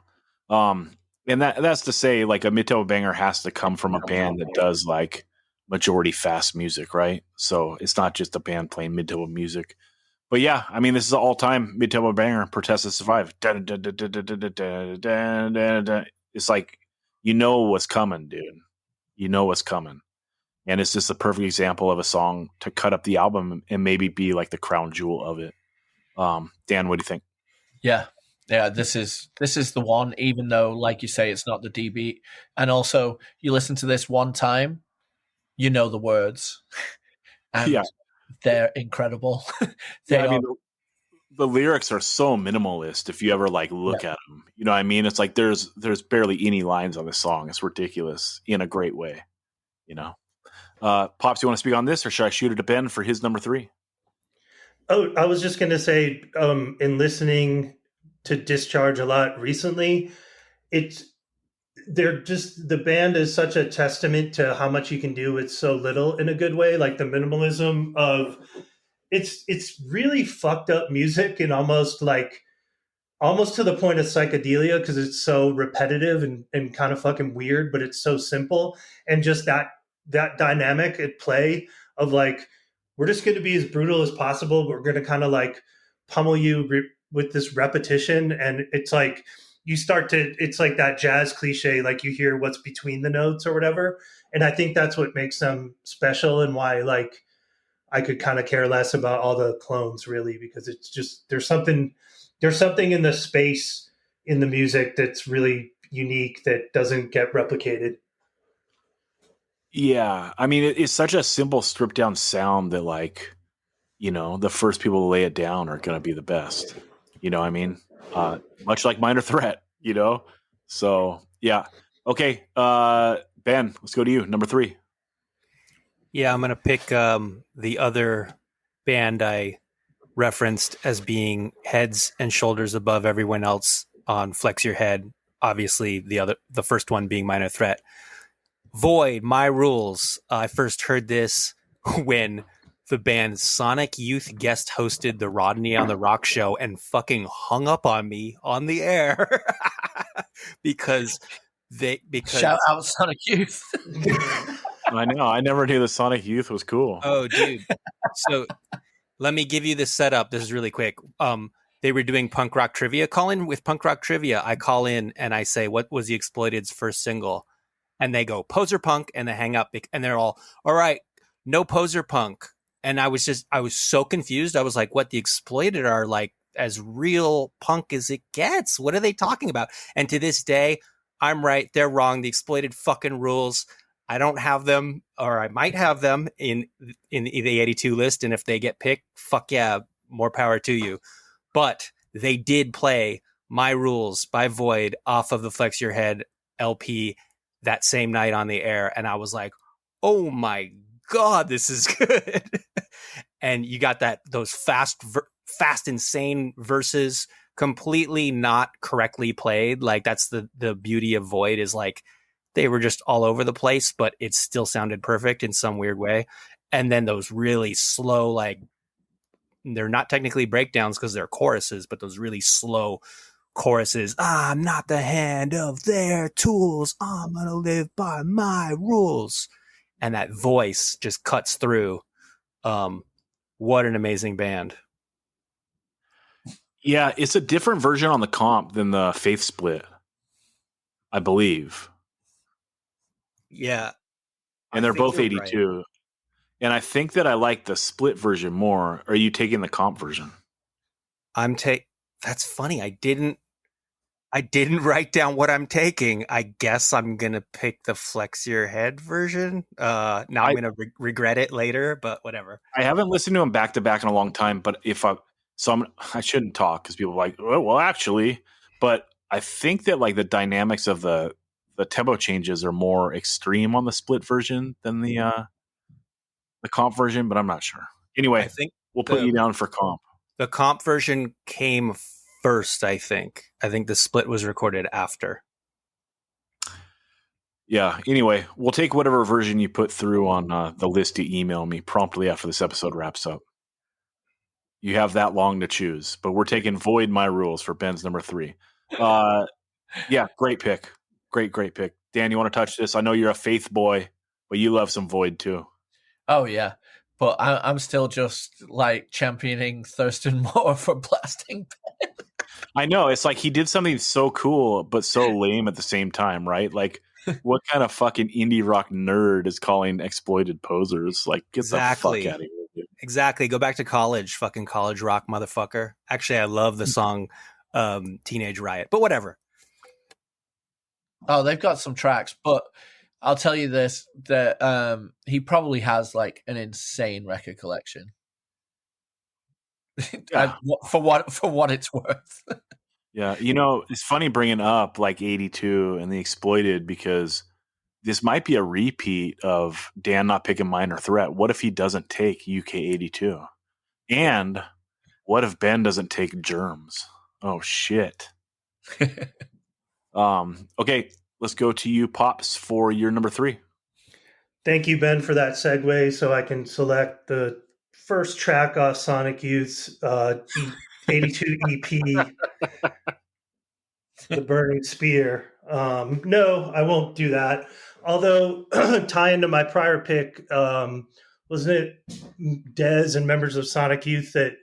And that's to say, like, a mid-tempo banger has to come from a band that does like majority fast music, right? So it's not just a band playing mid-tempo music. But yeah, I mean, this is an all-time mid-tempo banger. Protest to Survive. It's like, you know what's coming, dude. You know what's coming. And it's just a perfect example of a song to cut up the album and maybe be like the crown jewel of it. Dan, what do you think? Yeah. This is the one, even though, like you say, it's not the D beat. And also, you listen to this one time, you know the words. And Yeah. they're incredible. I mean, the lyrics are so minimalist if you ever like look at them. You know what I mean? It's like there's barely any lines on this song. It's ridiculous in a great way, you know? Pops, you want to speak on this, or should I shoot it to Ben for his number 3? Oh, I was just going to say, in listening to Discharge a lot recently, the band is such a testament to how much you can do with so little in a good way. Like the minimalism of it's really fucked up music and almost to the point of psychedelia, because it's so repetitive and kind of fucking weird, but it's so simple. And just that dynamic at play of like, we're just going to be as brutal as possible. We're going to kind of like pummel you with this repetition. And it's like, it's like that jazz cliche, like you hear what's between the notes or whatever. And I think that's what makes them special, and why like I could kind of care less about all the clones, really, because it's just there's something in the space in the music that's really unique that doesn't get replicated. Yeah, I mean, it's such a simple, stripped down sound that, like, you know, the first people to lay it down are going to be the best. You know what I mean? Much like Minor Threat, you know? So, yeah. Okay, Ben, let's go to you. Number 3. Yeah, I'm going to pick the other band I referenced as being heads and shoulders above everyone else on Flex Your Head. Obviously, the first one being Minor Threat. Void, My Rules. I first heard this when the band Sonic Youth guest hosted the Rodney on the Rock show and fucking hung up on me on the air because shout out Sonic Youth. I know. I never knew the Sonic Youth was cool. Oh, dude. So let me give you the setup. This is really quick. They were doing punk rock trivia. With punk rock trivia, I call in and I say, what was the Exploited's first single? And they go, Poser Punk, and they hang up. And they're all right, no Poser Punk. And I was so confused. I was like, what, the Exploited are like as real punk as it gets? What are they talking about? And to this day, I'm right, they're wrong. The Exploited fucking rules. I don't have them, or I might have them in the 82 list. And if they get picked, fuck yeah, more power to you. But they did play My Rules by Void off of the Flex Your Head LP that same night on the air. And I was like, oh my God, this is good. And you got those fast, insane verses completely not correctly played. Like that's the beauty of Void, is like, they were just all over the place, but it still sounded perfect in some weird way. And then those really slow, like, they're not technically breakdowns because they're choruses, but those really slow choruses. I'm not the hand of their tools. I'm going to live by my rules. And that voice just cuts through. What an amazing band. Yeah, it's a different version on the comp than the Faith Split, I believe. Yeah. And they're both 82. Right. And I think that I like the split version more. Are you taking the comp version? That's funny. I didn't write down what I'm taking. I guess I'm going to pick the Flex Your Head version. Now I'm going to regret it later, but whatever. I haven't listened to them back to back in a long time, but I shouldn't talk because people are like, well, actually, but I think that like the dynamics of the tempo changes are more extreme on the split version than the comp version, but I'm not sure. Anyway, I think we'll put you down for comp. The comp version came first, I think. I think the split was recorded after. Yeah. Anyway, we'll take whatever version you put through on the list you email me promptly after this episode wraps up. You have that long to choose, but we're taking Void My Rules for Ben's number 3. Yeah, great pick. Great pick. Dan, you want to touch this? I know you're a Faith boy, but you love some Void too. Oh, yeah. But I'm still just like championing Thurston Moore for Blasting Ben. I know. It's like he did something so cool, but so lame at the same time, right? Like, what kind of fucking indie rock nerd is calling Exploited posers? Like, get Exactly. the fuck out of here, dude. Exactly. Go back to college, fucking college rock motherfucker. Actually, I love the song Teenage Riot, but whatever. Oh, they've got some tracks, but I'll tell you this, that he probably has like an insane record collection. Yeah. For what it's worth. Yeah, you know, it's funny bringing up like 82 and the Exploited because this might be a repeat of Dan not picking Minor Threat. What if he doesn't take UK 82? And what if Ben doesn't take Germs? Oh shit. Okay, let's go to you, Pops, for your number 3. Thank you, Ben, for that segue. So I can select the first track off Sonic Youth's 82 EP, The Burning Spear. No, I won't do that. Although, tie into my prior pick, wasn't it Dez and members of Sonic Youth that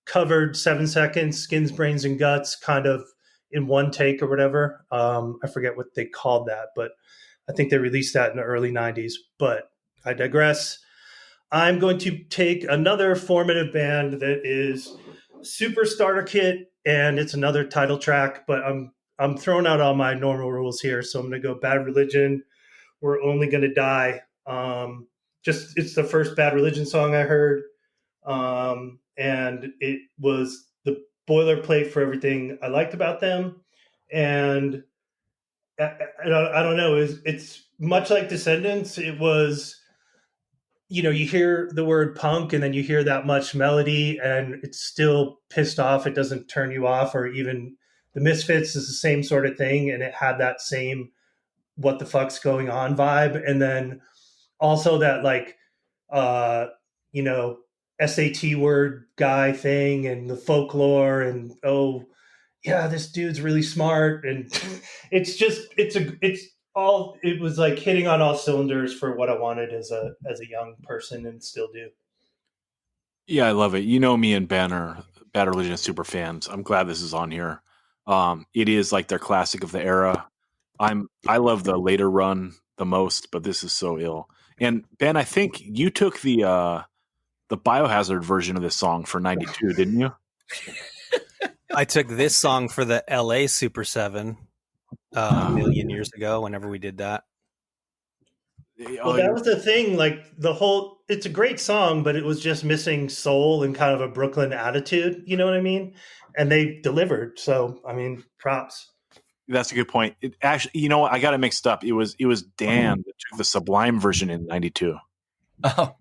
covered 7 Seconds, Skins, Brains, and Guts kind of in one take or whatever? I forget what they called that, but I think they released that in the early 90s. But I digress. I'm going to take another formative band that is Super Starter Kit, and it's another title track, but I'm throwing out all my normal rules here. So I'm going to go Bad Religion, We're Only Gonna Die. It's the first Bad Religion song I heard. And it was the boilerplate for everything I liked about them. And I don't know, it's much like Descendants. It was, you know, you hear the word punk and then you hear that much melody and it's still pissed off. It doesn't turn you off. Or even the Misfits is the same sort of thing. And it had that same what the fuck's going on vibe. And then also that like, you know, SAT word guy thing and the folklore and, oh yeah, this dude's really smart. And it was like hitting on all cylinders for what I wanted as a young person and still do. Yeah, I love it. You know, me and Ben are Bad Religion super fans. I'm glad this is on here. It is like their classic of the era. I love the later run the most, but this is so ill. And Ben, I think you took the Biohazard version of this song for 92, didn't you? I took this song for the LA Super 7 a million years ago, whenever we did that. Well, that was the thing. Like it's a great song, but it was just missing soul and kind of a Brooklyn attitude. You know what I mean? And they delivered. So, I mean, props. That's a good point. It actually, you know what? I got it mixed up. It was Dan that took the Sublime version in 92. Oh,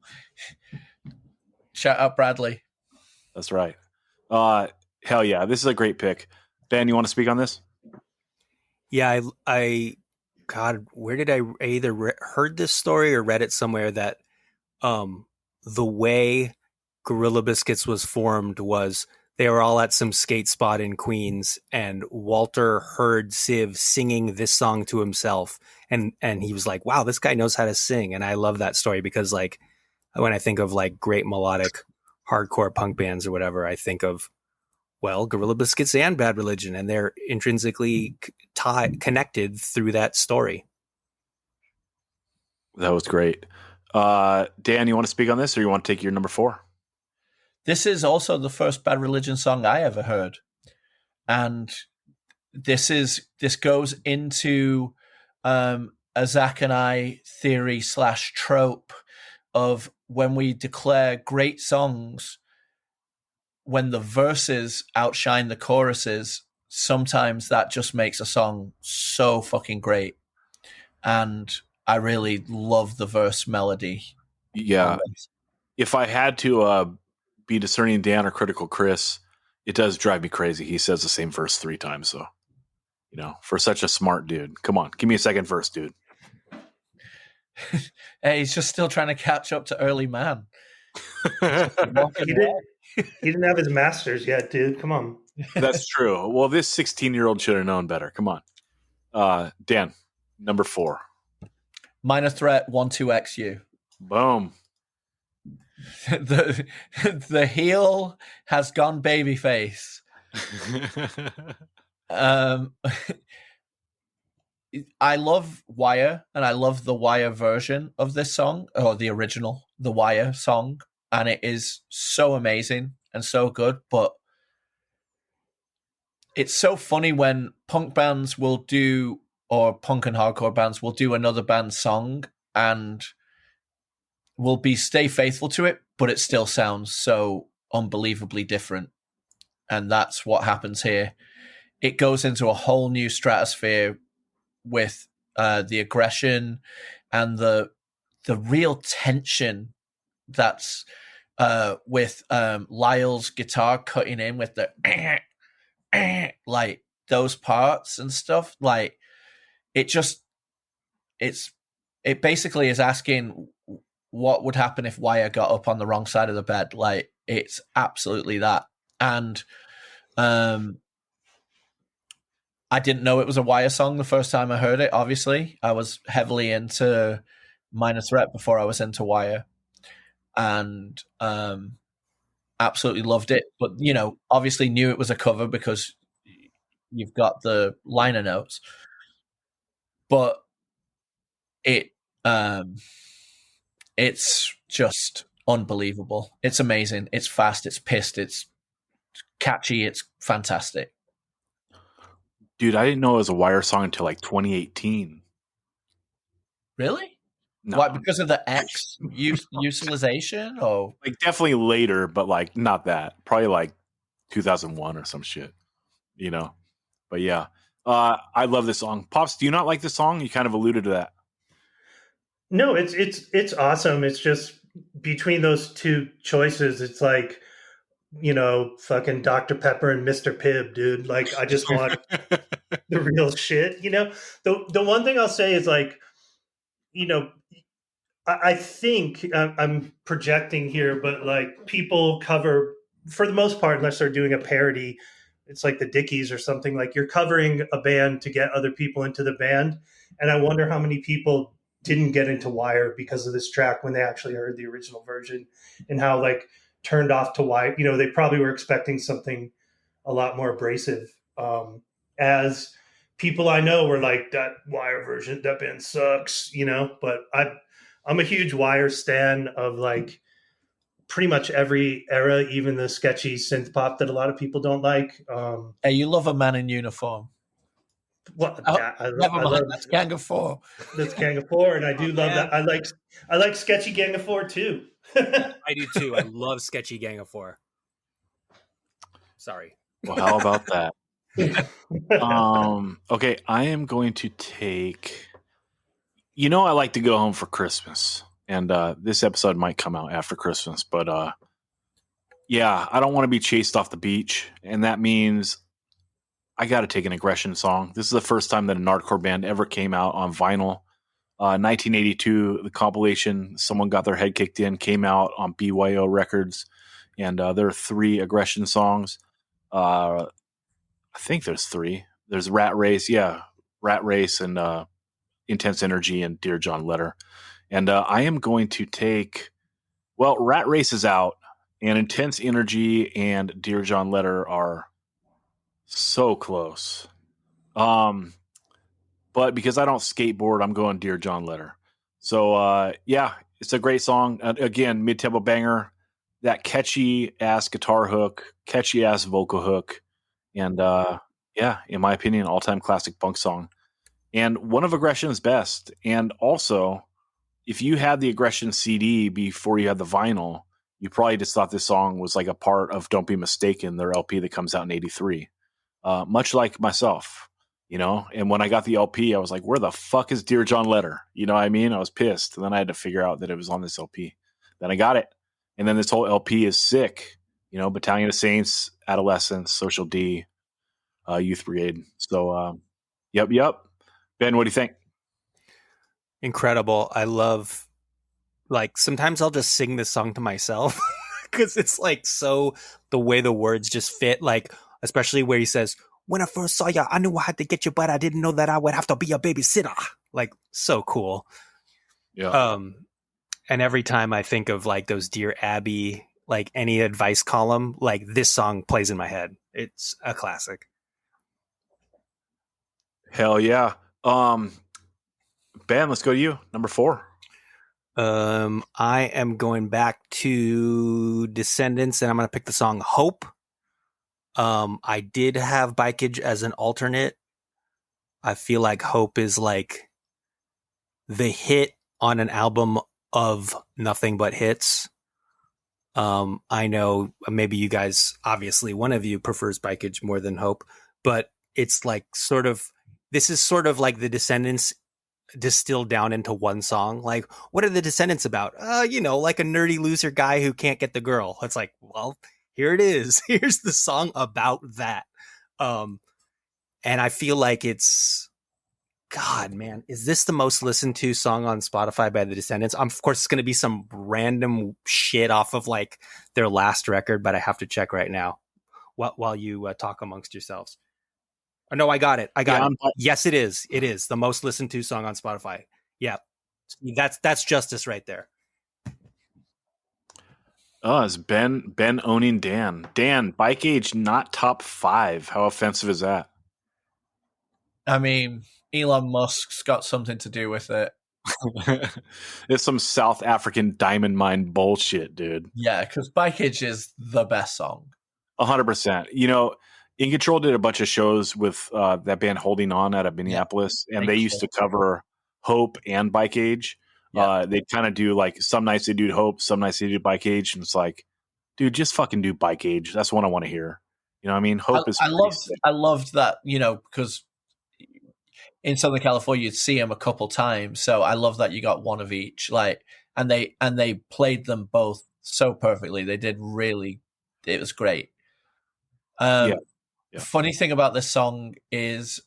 shout out Bradley. That's right. Hell yeah. This is a great pick. Ben, you want to speak on this? Yeah, God, where did I either heard this story or read it somewhere that the way Gorilla Biscuits was formed was they were all at some skate spot in Queens and Walter heard Civ singing this song to himself and he was like, wow, this guy knows how to sing. And I love that story because like when I think of like great melodic hardcore punk bands or whatever, I think of, well, Gorilla Biscuits and Bad Religion, and they're intrinsically connected through that story. That was great. Dan, you want to speak on this or you want to take your number 4? This is also the first Bad Religion song I ever heard. And this goes into a Zach and I theory / trope of when we declare great songs, when the verses outshine the choruses, sometimes that just makes a song so fucking great. And I really love the verse melody. Yeah. If I had to be discerning Dan or critical Chris, it does drive me crazy. He says the same verse 3 times. So, you know, for such a smart dude, come on, give me a second verse, dude. Hey, he's just still trying to catch up to Early Man. Walking He away. didn't have his masters yet, dude. Come on. That's true. Well, this 16-year-old should have known better. Come on. Dan, number 4. Minor Threat 12XU. Boom. The heel has gone babyface. I love Wire, and I love the Wire version of this song, or the original, the Wire song, and it is so amazing and so good. But it's so funny when punk bands will do, or punk and hardcore bands will do another band's song and will stay faithful to it, but it still sounds so unbelievably different. And that's what happens here. It goes into a whole new stratosphere with the aggression and the real tension that's with Lyle's guitar cutting in with the like those parts and stuff. Like it basically is asking what would happen if Wire got up on the wrong side of the bed. Like it's absolutely that. And I didn't know it was a Wire song the first time I heard it. Obviously, I was heavily into Minor Threat before I was into Wire, and absolutely loved it. But obviously knew it was a cover because you've got the liner notes. But it's just unbelievable. It's amazing. It's fast. It's pissed. It's catchy. It's fantastic. Dude, I didn't know it was a Wire song until like 2018. Really? No. Why? Because of the X utilization? Or like definitely later, but like not that. Probably like 2001 or some shit. But yeah. I love this song. Pops, do you not like this song? You kind of alluded to that. No, it's awesome. It's just between those two choices, it's like, fucking Dr. Pepper and Mr. Pibb, dude. Like, I just want the real shit. The one thing I'll say is like, I think I'm projecting here, but like people cover, for the most part, unless they're doing a parody, it's like the Dickies or something. Like you're covering a band to get other people into the band, and I wonder how many people didn't get into Wire because of this track when they actually heard the original version, and how like turned off to Wire. They probably were expecting something a lot more abrasive. As people I know were like, that Wire version, that band sucks, but I'm a huge Wire stan of like pretty much every era, even the sketchy synth pop that a lot of people don't like. Hey, you love a man in uniform. Well, Never mind. That's Gang of Four. That's Gang of Four, and I do love that. I like sketchy Gang of Four too. I do too. I love sketchy Gang of Four. Sorry. Well, how about that? Okay, I am going to take. I like to go home for Christmas, and this episode might come out after Christmas, but yeah, I don't want to be chased off the beach, and that means I got to take an aggression song. This is the first time that an hardcore band ever came out on vinyl. 1982, the compilation "Someone Got Their Head Kicked In" came out on BYO Records, and there are 3 aggression songs. I think there's 3. There's Rat Race, Rat Race, and Intense Energy, and Dear John Letter. And I am going to take, Rat Race is out, and Intense Energy and Dear John Letter are so close. But because I don't skateboard, I'm going Dear John Letter. So yeah, it's a great song. Again, mid-tempo banger, that catchy ass guitar hook, catchy ass vocal hook, and yeah, in my opinion, all-time classic punk song. And one of Aggression's best. And also, if you had the Aggression CD before you had the vinyl, you probably just thought this song was like a part of Don't Be Mistaken, their LP that comes out in 83. Much like myself, and when I got the LP, I was like, where the fuck is Dear John Letter? You know what I mean? I was pissed. And then I had to figure out that it was on this LP. Then I got it. And then this whole LP is sick. Battalion of Saints, Adolescence, Social D, Youth Brigade. So, yep. Ben, what do you think? Incredible. I love like sometimes I'll just sing this song to myself because it's like so the way the words just fit, like especially where he says, "When I first saw you, I knew I had to get you, but I didn't know that I would have to be your babysitter." Like so cool. Yeah. And every time I think of like those Dear Abby, like any advice column, like this song plays in my head. It's a classic. Hell yeah. Ben, let's go to you. Number 4. I am going back to Descendants, and I'm going to pick the song Hope. I did have Bikeage as an alternate. I feel like Hope is like the hit on an album of nothing but hits. I know maybe you guys, obviously one of you prefers Bikeage more than Hope, but it's like this is sort of like the Descendants distilled down into one song. Like, what are the Descendants about? Like a nerdy loser guy who can't get the girl. It's like, well, here it is. Here's the song about that. And I feel like it's, God, man, is this the most listened to song on Spotify by the Descendants? Of course, it's going to be some random shit off of like their last record, but I have to check right now while you talk amongst yourselves. Oh, no, I got it. Yes, it is. It is the most listened to song on Spotify. Yeah, that's justice right there. Oh, it's Ben owning Dan. Dan, Bikeage not top 5. How offensive is that? I mean, Elon Musk's got something to do with it. It's some South African diamond mine bullshit, dude. Yeah, because Bikeage is the best song. 100%. In Control did a bunch of shows with that band Holding On out of Minneapolis, and they used to cover Hope and Bikeage. Yeah. They kind of do like some nights they do Hope, some nights they do Bikeage, and it's like, dude, just fucking do Bikeage. That's what I want to hear. You know what I mean? Hope is. I loved that, because in Southern California you'd see them a couple times, so I love that you got one of each. Like, and they played them both so perfectly. They did really. It was great. Yeah. Funny thing about this song is,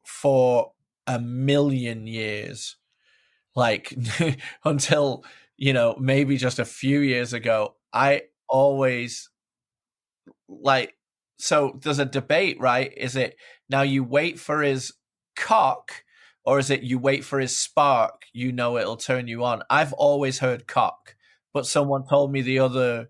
for a million years, like until maybe just a few years ago, I always so there's a debate, right? Is it now you wait for his cock, or is it you wait for his spark, it'll turn you on? I've always heard cock, but someone told me the other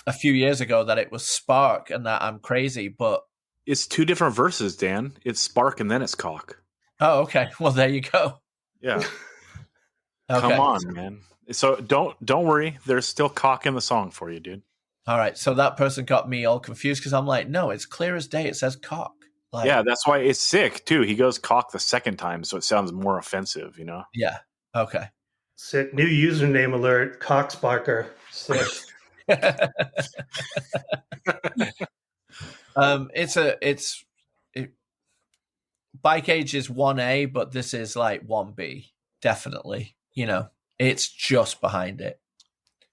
a few years ago that it was spark, and that I'm crazy, but it's 2 different verses, Dan. It's spark and then it's cock. Oh, okay. Well, there you go. Yeah. Okay. Come on, man. So don't worry. There's still cock in the song for you, dude. All right. So that person got me all confused because I'm like, no, it's clear as day. It says cock. Like, yeah, that's why it's sick too. He goes cock the second time, so it sounds more offensive, Yeah. Okay. Sick. New username alert. Cocksparker. Sick. Bikeage is 1A, but this is like 1B. Definitely. It's just behind it.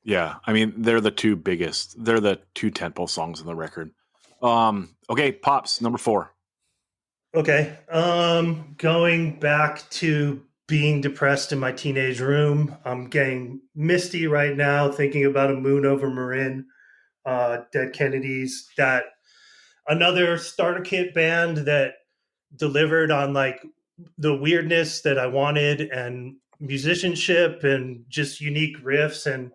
Yeah. I mean, they're the 2 biggest. They're the 2 tentpole songs on the record. Okay, Pops, number 4. Okay. Going back to being depressed in my teenage room. I'm getting misty right now thinking about A Moon Over Marin, Dead Kennedys, that another starter kit band that delivered on like the weirdness that I wanted and musicianship and just unique riffs. And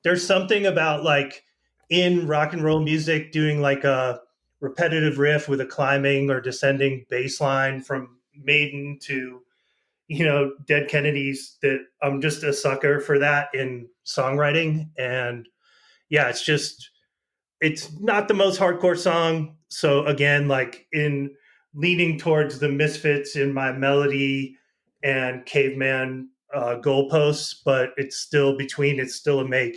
there's something about like in rock and roll music doing like a repetitive riff with a climbing or descending bass line from Maiden to Dead Kennedys, that I'm just a sucker for that in songwriting. And yeah, it's not the most hardcore song. So again, like in leaning towards the Misfits in my melody and Caveman goalposts, but it's still a make.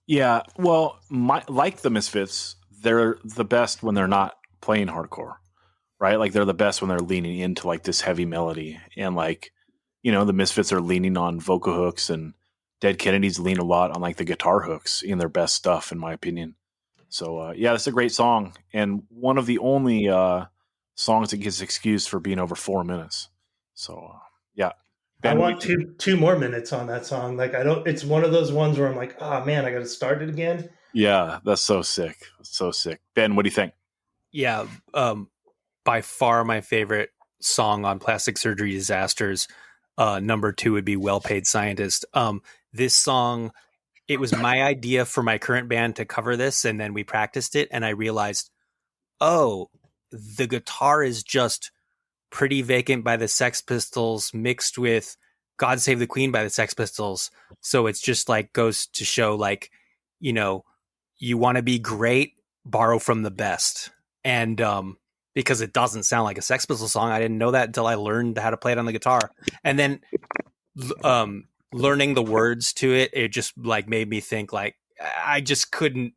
Yeah, well, like the Misfits, they're the best when they're not playing hardcore, right? Like they're the best when they're leaning into like this heavy melody, and like the Misfits are leaning on vocal hooks, and Dead Kennedys lean a lot on like the guitar hooks in their best stuff, in my opinion. So yeah, it's a great song, and one of the only songs that gets excused for being over 4 minutes. So yeah, I Ben, want two more minutes on that song. Like I don't. It's one of those ones where I'm like, oh man, I got to start it again. yeah, that's so sick, so sick. Ben, what do you think? Yeah, by far my favorite song on Plastic Surgery Disasters. Number 2 would be Well Paid Scientist. This song, it was my idea for my current band to cover this, and then we practiced it, and I realized, oh, the guitar is just Pretty Vacant by the Sex Pistols mixed with God Save the Queen by the Sex Pistols. So it's just like goes to show, like, you know, you want to be great, borrow from the best. And because it doesn't sound like a Sex Pistols song, I didn't know that until I learned how to play it on the guitar. And then learning the words to it, it just like made me think, like, I just couldn't.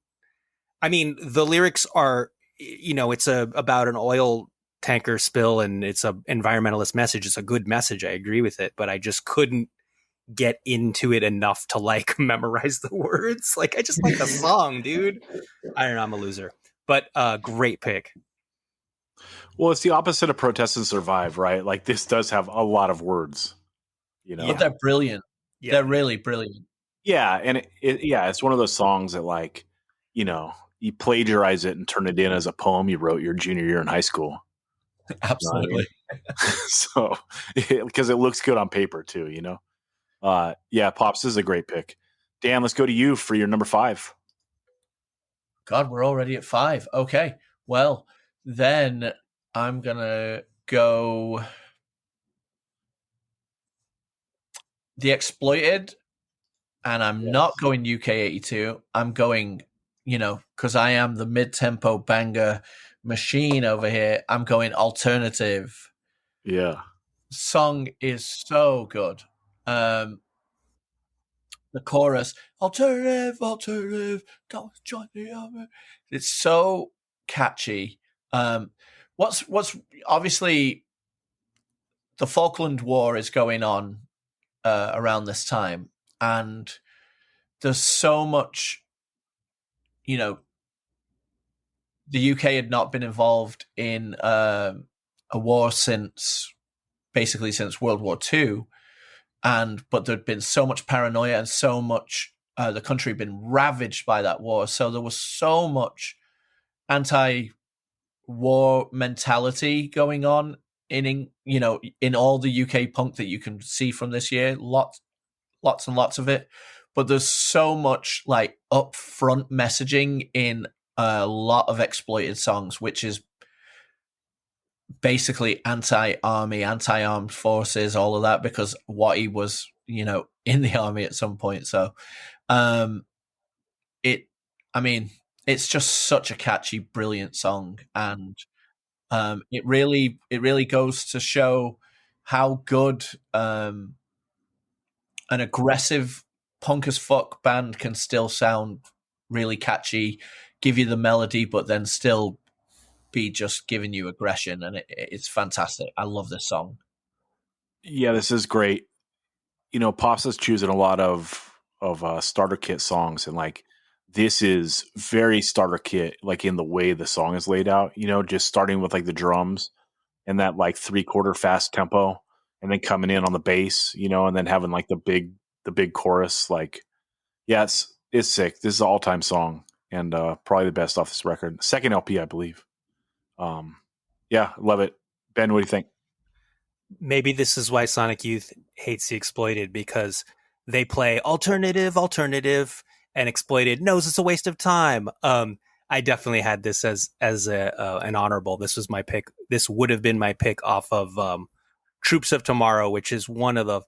I mean, the lyrics are, it's about an oil tanker spill, and it's a environmentalist message. It's a good message. I agree with it, but I just couldn't get into it enough to like memorize the words. Like, I just like the song, dude. I don't know. I'm a loser, but great pick. Well, it's the opposite of Protest and Survive, right? Like this does have a lot of words, But they're brilliant. Yeah. They're really brilliant. Yeah, and it's one of those songs that, like, you plagiarize it and turn it in as a poem you wrote your junior year in high school. Absolutely. So, because it looks good on paper too, yeah, Pops is a great pick. Dan, let's go to you for your number 5. God, we're already at 5. Okay, well, then I'm gonna go The Exploited, and I'm not going UK 82. I'm going, because I am the mid-tempo banger machine over here, I'm going alternative. Yeah. Song is so good. The chorus, alternative, don't join the army. It's so catchy. What's obviously the Falkland War is going on around this time, and there's so much, the UK had not been involved in a war since World War II, but there'd been so much paranoia and so much the country had been ravaged by that war. So there was so much anti-war mentality going on in all the UK punk that you can see from this year. Lots and lots of it. But there's so much like upfront messaging in a lot of Exploited songs, which is basically anti-army, anti-armed forces, all of that, because Wattie was, in the army at some point. So it's just such a catchy, brilliant song. And it really goes to show how good an aggressive punk as fuck band can still sound really catchy, give you the melody, but then still be just giving you aggression, and it's fantastic. I love this song. Yeah, this is great. Pops is choosing a lot of starter kit songs, and like this is very starter kit, like in the way the song is laid out. Just starting with like the drums and that like 3/4 fast tempo, and then coming in on the bass, and then having like the big chorus. Like, yeah, it's sick. This is an all-time song, and probably the best off this record. Second LP, I believe. Yeah, love it. Ben, what do you think? Maybe this is why Sonic Youth hates The Exploited, because they play alternative, and Exploited knows it's a waste of time. I definitely had this as an honorable. This was my pick. This would have been my pick off of Troops of Tomorrow, which is one of the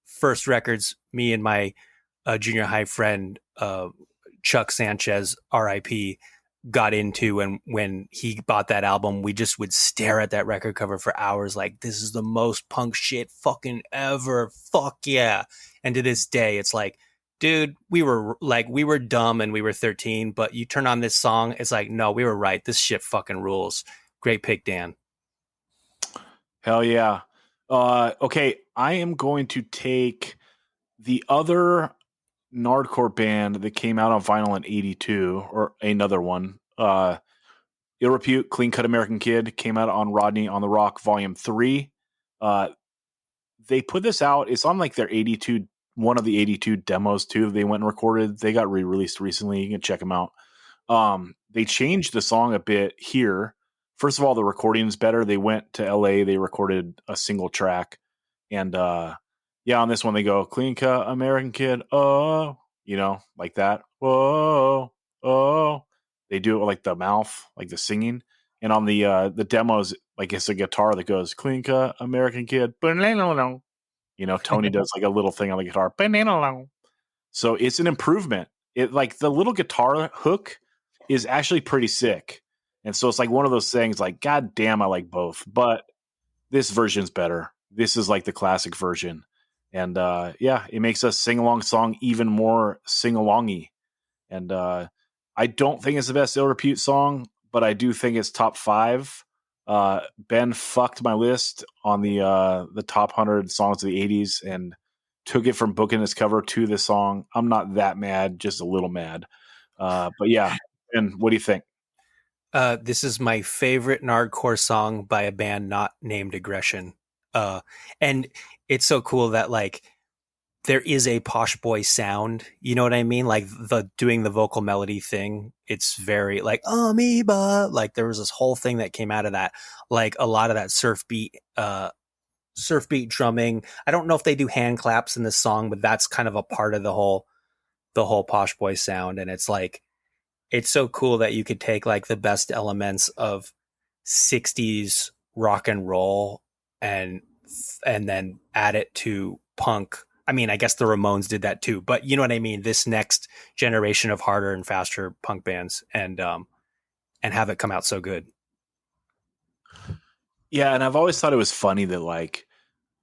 first records me and my junior high friend Chuck Sanchez, R.I.P., got into, and when he bought that album, we just would stare at that record cover for hours, like, this is the most punk shit fucking ever. Fuck yeah. And to this day, it's like, dude, we were dumb and we were 13, but you turn on this song, it's like, no, we were right. This shit fucking rules. Great pick, Dan. Hell yeah. Okay, I am going to take the other Nardcore band that came out on vinyl in 82, or another one. Ill Repute, Clean Cut American Kid, came out on Rodney on the Rock Volume 3. they put this out. It's on like their 82, one of the 82 demos too. They went and recorded. They got re-released recently. You can check them out. They changed the song a bit here. First of all, the recording's better. They went to LA. They recorded a single track, and yeah, on this one they go clean cut American kid. Oh, like that. Whoa, oh. They do it with like the mouth, like the singing. And on the demos, like it's a guitar that goes clean cut American kid. Tony does like a little thing on the guitar. So it's an improvement. It like the little guitar hook is actually pretty sick. And so it's like one of those things like, God damn, I like both. But this version's better. This is like the classic version. And yeah, it makes a sing-along song even more sing-alongy. And I don't think it's the best Ill Repute song, but I do think it's top 5. Ben fucked my list on the top 100 songs of the 80s and took it from Book in its cover to this song. I'm not that mad, just a little mad. But yeah, and what do you think? This is my favorite nardcore song by a band not named Aggression. And it's so cool that like there is a Posh Boy sound, you know what I mean? Like doing the vocal melody thing. It's very like amoeba. Like there was this whole thing that came out of that, like a lot of that surf beat drumming. I don't know if they do hand claps in this song, but that's kind of a part of the whole Posh Boy sound. And it's like, it's so cool that you could take like the best elements of 60s rock and roll and then add it to punk. I mean, I guess the Ramones did that too, but you know what I mean? This next generation of harder and faster punk bands and have it come out so good. Yeah. And I've always thought it was funny that like,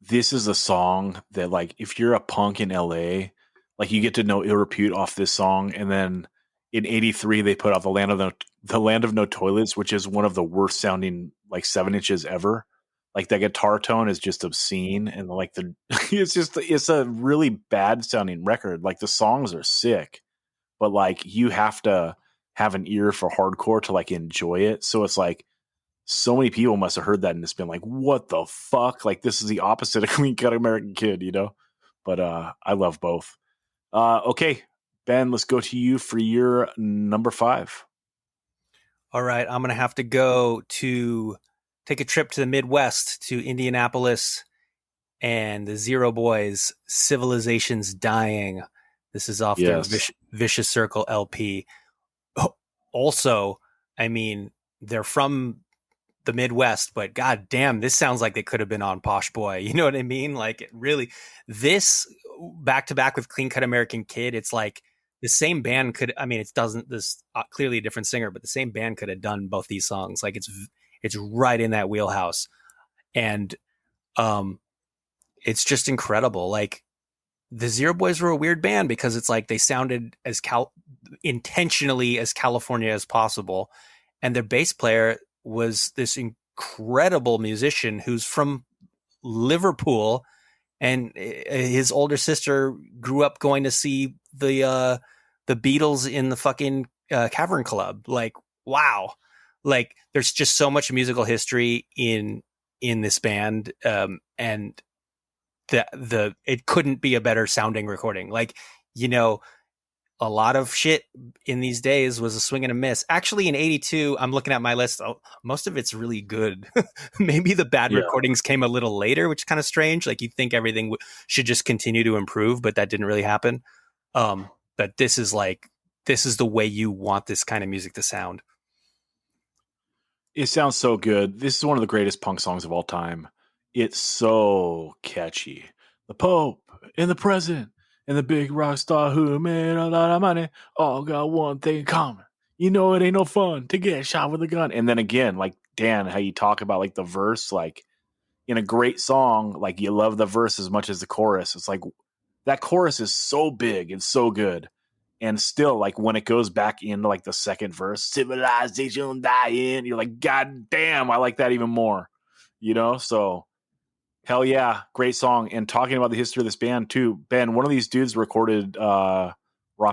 this is a song that like, if you're a punk in LA, like you get to know Ill Repute off this song. And then in 83, they put out the Land of No Toilets, which is one of the worst sounding like 7-inches ever. Like that guitar tone is just obscene, and like it's a really bad sounding record. Like the songs are sick, but like you have to have an ear for hardcore to like enjoy it. So it's like so many people must have heard that and it's been like, what the fuck? Like this is the opposite of Clean Cut American Kid, But I love both. Okay, Ben, let's go to you for your number 5. All right, I'm gonna have to go to take a trip to the Midwest to Indianapolis and the Zero Boys, Civilization's Dying. This is off their Vicious Circle LP. Also, I mean, they're from the Midwest, but god damn, this sounds like they could have been on Posh Boy. You know what I mean? Like it really, this back to back with Clean Cut American Kid, it's like the same band could, I mean, it doesn't, this clearly a different singer, but the same band could have done both these songs. Like it's right in that wheelhouse. And it's just incredible. Like the Zero Boys were a weird band because it's like they sounded as intentionally as California as possible. And their bass player was this incredible musician who's from Liverpool, and his older sister grew up going to see the Beatles in the fucking Cavern Club. Like, wow. Like there's just so much musical history in this band. And it couldn't be a better sounding recording. Like, a lot of shit in these days was a swing and a miss. Actually, in 82, I'm looking at my list. Most of it's really good. Maybe the bad recordings came a little later, which is kind of strange. Like you'd think everything should just continue to improve, but that didn't really happen. But this is the way you want this kind of music to sound. It sounds so good. This is one of the greatest punk songs of all time. It's so catchy. The Pope and the President and the big rock star who made a lot of money all got one thing in common. You know it ain't no fun to get shot with a gun. And then again, like Dan, how you talk about like the verse, like in a great song, like you love the verse as much as the chorus. It's like that chorus is so big and so good. And still, like when it goes back into like the second verse, civilization dying, you're like, God damn, I like that even more. So hell yeah, great song. And talking about the history of this band too, Ben, one of these dudes recorded Raw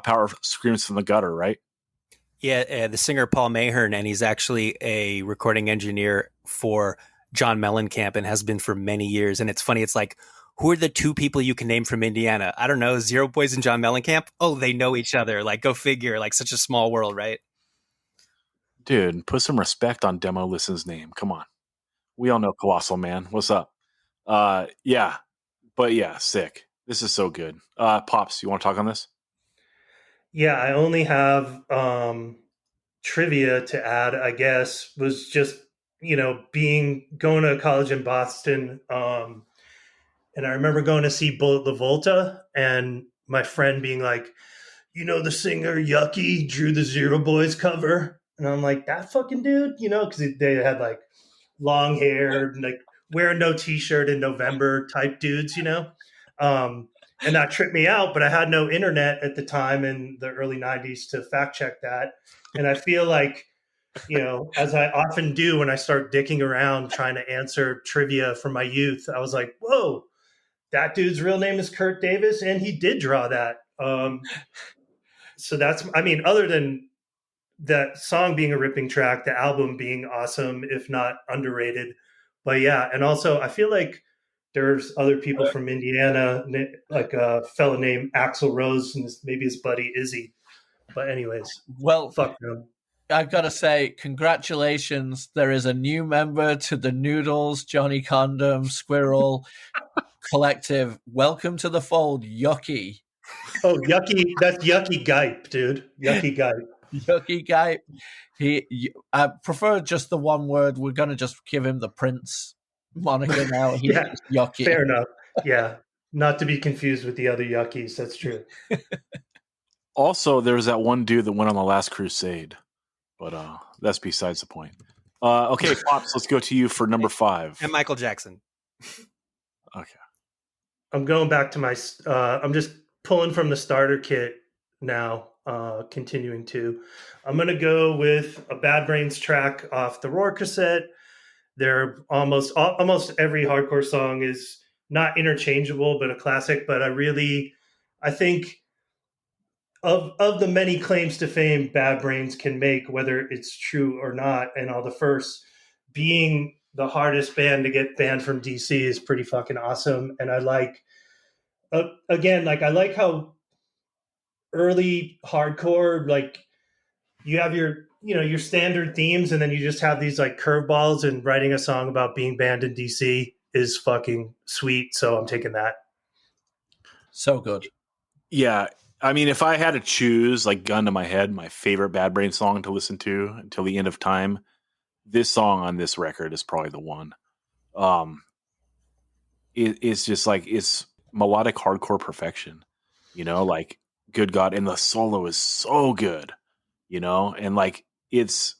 Power Screams from the Gutter, right? Yeah, the singer Paul Mahern, and he's actually a recording engineer for John Mellencamp and has been for many years. And it's funny, it's like, who are the two people you can name from Indiana? I don't know. Zero Boys and John Mellencamp. Oh, they know each other. Like, go figure. Like, such a small world, right? Dude, put some respect on Demo Listen's name. Come on. We all know Colossal Man. What's up? Yeah. But yeah, sick. This is so good. Pops, you want to talk on this? Yeah, I only have trivia to add, I guess, was just, going to college in Boston. And I remember going to see Bullet LaVolta and my friend being like, the singer Yucky drew the Zero Boys cover. And I'm like, that fucking dude, because they had like long hair, and like wearing no t-shirt in November type dudes, and that tripped me out, but I had no internet at the time in the early 90s to fact check that. And I feel like, as I often do when I start dicking around trying to answer trivia from my youth, I was like, whoa, that dude's real name is Kurt Davis, and he did draw that. So that's, other than that song being a ripping track, the album being awesome, if not underrated. But yeah, and also I feel like there's other people from Indiana, like a fella named Axl Rose and maybe his buddy Izzy. But anyways, well, fuck them. I've got to say, congratulations. There is a new member to the Noodles, Johnny Condom, Squirrel collective. Welcome to the fold, Yucky. Oh, Yucky. That's Yucky Gipe, dude. Yucky Gipe. Yucky Gipe. I prefer just the one word. We're going to just give him the Prince moniker now. He's Yucky. Fair enough. Yeah. Not to be confused with the other Yuckies. That's true. Also, there was that one dude that went on the Last Crusade, but that's besides the point. Okay, Pops, let's go to you for number 5. And Michael Jackson. Okay. I'm going back to my, I'm just pulling from the starter kit now, continuing to. I'm going to go with a Bad Brains track off the Roar cassette. They're almost every hardcore song is not interchangeable, but a classic. But I think of the many claims to fame Bad Brains can make, whether it's true or not, and all the first being the hardest band to get banned from DC is pretty fucking awesome. And I like, I like how early hardcore, like you have your standard themes, and then you just have these like curveballs, and writing a song about being banned in DC is fucking sweet. So I'm taking that. So good. Yeah. If I had to choose, like gun to my head, my favorite Bad Brain song to listen to until the end of time, this song on this record is probably the one. It's just like, it's melodic hardcore perfection, like good God. And the solo is so good, and like, it's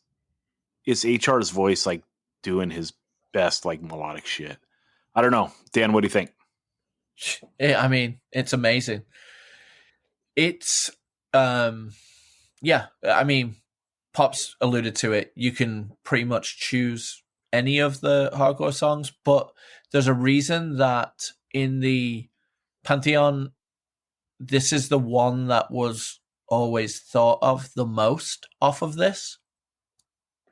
HR's voice, like doing his best, like melodic shit. I don't know. Dan, what do you think? It's amazing. It's, Pops alluded to it. You can pretty much choose any of the hardcore songs, but there's a reason that in the Pantheon, this is the one that was always thought of the most off of this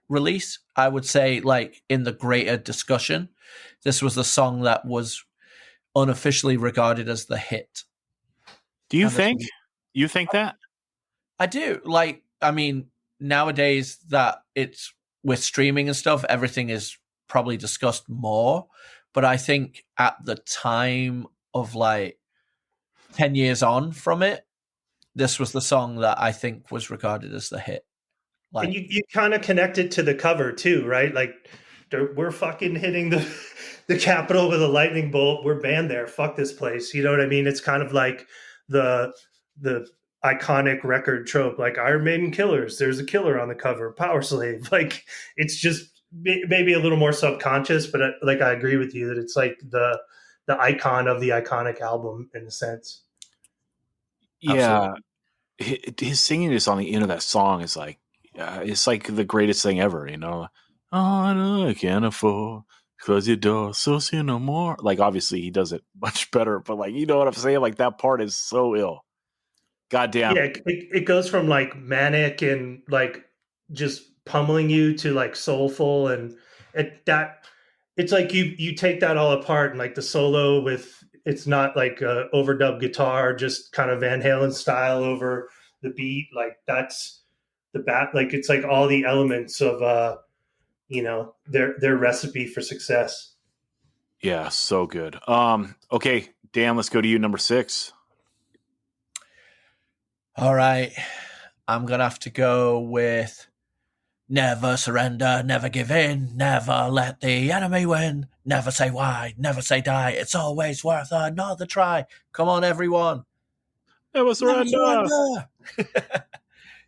release. I would say, like, in the greater discussion, this was the song that was unofficially regarded as the hit. Do you think? You think that? I do. Like, nowadays that it's with streaming and stuff, everything is probably discussed more. But I think at the time of like 10 years on from it, this was the song that I think was regarded as the hit. Like, and you kind of connect it to the cover too, right? Like, we're fucking hitting the Capitol with a lightning bolt. We're banned there. Fuck this place. You know what I mean? It's kind of like the iconic record trope, like Iron Maiden Killers. There's a killer on the cover. Power Slave. Like, it's just maybe a little more subconscious, but like I agree with you that it's like the icon of the iconic album in a sense. Yeah, his singing is on the end of that song is like, it's like the greatest thing ever. Oh, I can't afford. Close your door, so see no more. Like, obviously he does it much better, but like, you know what I'm saying? Like, that part is so ill. Goddamn. Yeah, it goes from like manic and like just pummeling you to like soulful, and it's like you take that all apart, and like the solo with It's not like a overdub guitar, just kind of Van Halen style over the beat. Like that's the bat. Like it's like all the elements of their recipe for success. Yeah, so good. Okay, Dan, let's go to you, number 6. All right. I'm going to have to go with never surrender, never give in, never let the enemy win, never say why, never say die. It's always worth another try. Come on, everyone. Never surrender. Never surrender.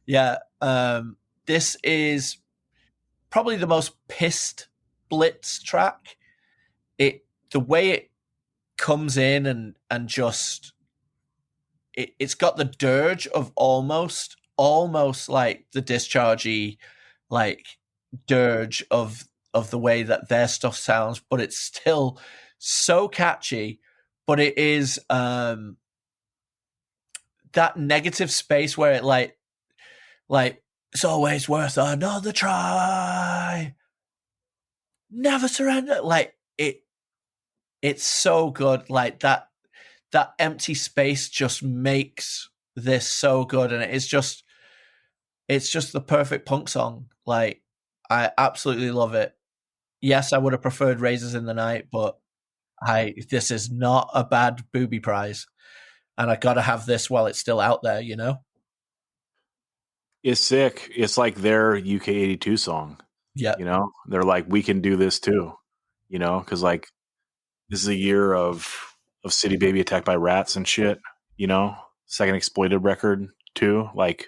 Yeah. This is probably the most pissed Blitz track. The way it comes in and just it's got the dirge of almost like the Discharge-y, like dirge of the way that their stuff sounds, but it's still so catchy. But it is that negative space where it like it's always worth another try. Never surrender. Like it's so good. Like that empty space just makes this so good, and it's just the perfect punk song. Like I absolutely love it. Yes, I would have preferred Razors in the Night, but this is not a bad booby prize, and I gotta have this while it's still out there. You know, It's sick. It's like their UK 82 song. yeah. You know, they're like, we can do this too. You know, because like this is a year of City Baby Attacked by Rats and shit. You know, second Exploited record too. Like,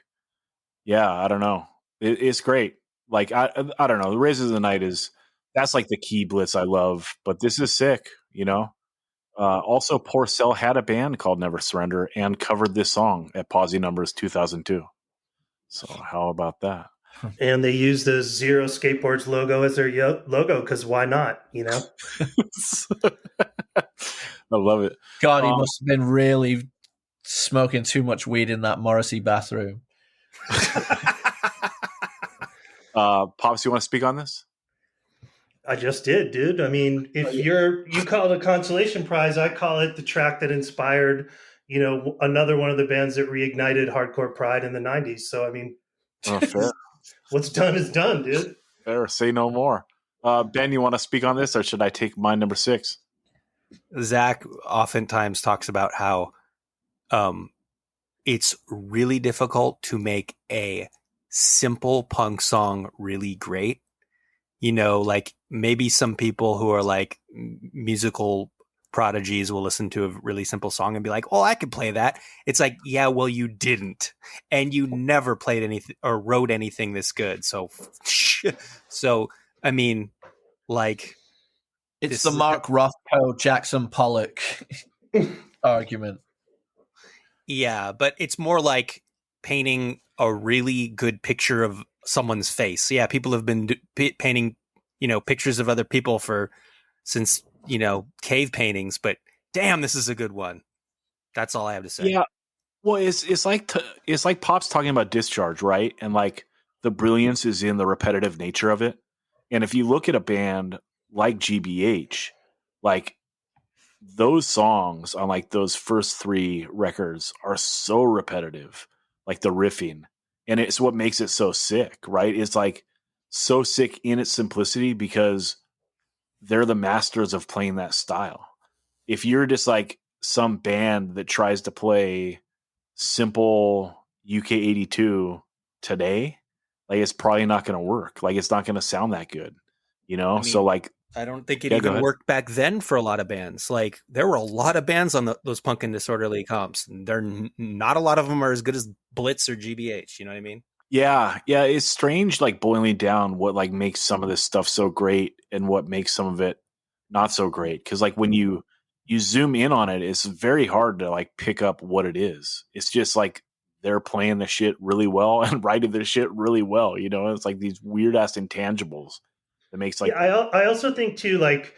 yeah, I don't know. It's great. Like I don't know. The Razors of the Night that's like the key Blitz I love. But this is sick. You know. Also, Porcell had a band called Never Surrender and covered this song at Posy Numbers 2002. So how about that? And they use the Zero Skateboards logo as their logo because why not? You know. I love it. God, he must have been really smoking too much weed in that Morrissey bathroom. Pops, you want to speak on this? I just did, dude. I mean, if you call it a consolation prize, I call it the track that inspired, another one of the bands that reignited hardcore pride in the 90s. So, I mean, fair. What's done is done, dude. Fair. Say no more. Ben, you want to speak on this, or should I take my number 6? Zach oftentimes talks about how it's really difficult to make a simple punk song really great. Like maybe some people who are like musical prodigies will listen to a really simple song and be like, oh, I could play that. It's like, yeah, well, you didn't. And you never played anything or wrote anything this good. So, I mean, like. It's the Mark Rothko, Jackson Pollock argument. Yeah, but it's more like painting a really good picture of someone's face. Yeah, people have been painting, pictures of other people since cave paintings. But damn, this is a good one. That's all I have to say. Yeah, well, it's like Pop's talking about Discharge, right? And like the brilliance is in the repetitive nature of it. And if you look at a band like GBH, like those songs on like those first 3 records are so repetitive, like the riffing, and it's what makes it so sick, right? It's like so sick in its simplicity because they're the masters of playing that style. If you're just like some band that tries to play simple UK 82 today, like it's probably not going to work. Like it's not going to sound that good, so like, I don't think it even worked back then for a lot of bands. Like there were a lot of bands on those Punk and Disorderly comps. And not a lot of them are as good as Blitz or GBH. You know what I mean? Yeah. It's strange, like boiling down what like makes some of this stuff so great and what makes some of it not so great. Because like when you zoom in on it, it's very hard to like pick up what it is. It's just like they're playing the shit really well and writing their shit really well. It's like these weird ass intangibles. That makes like I also think too, like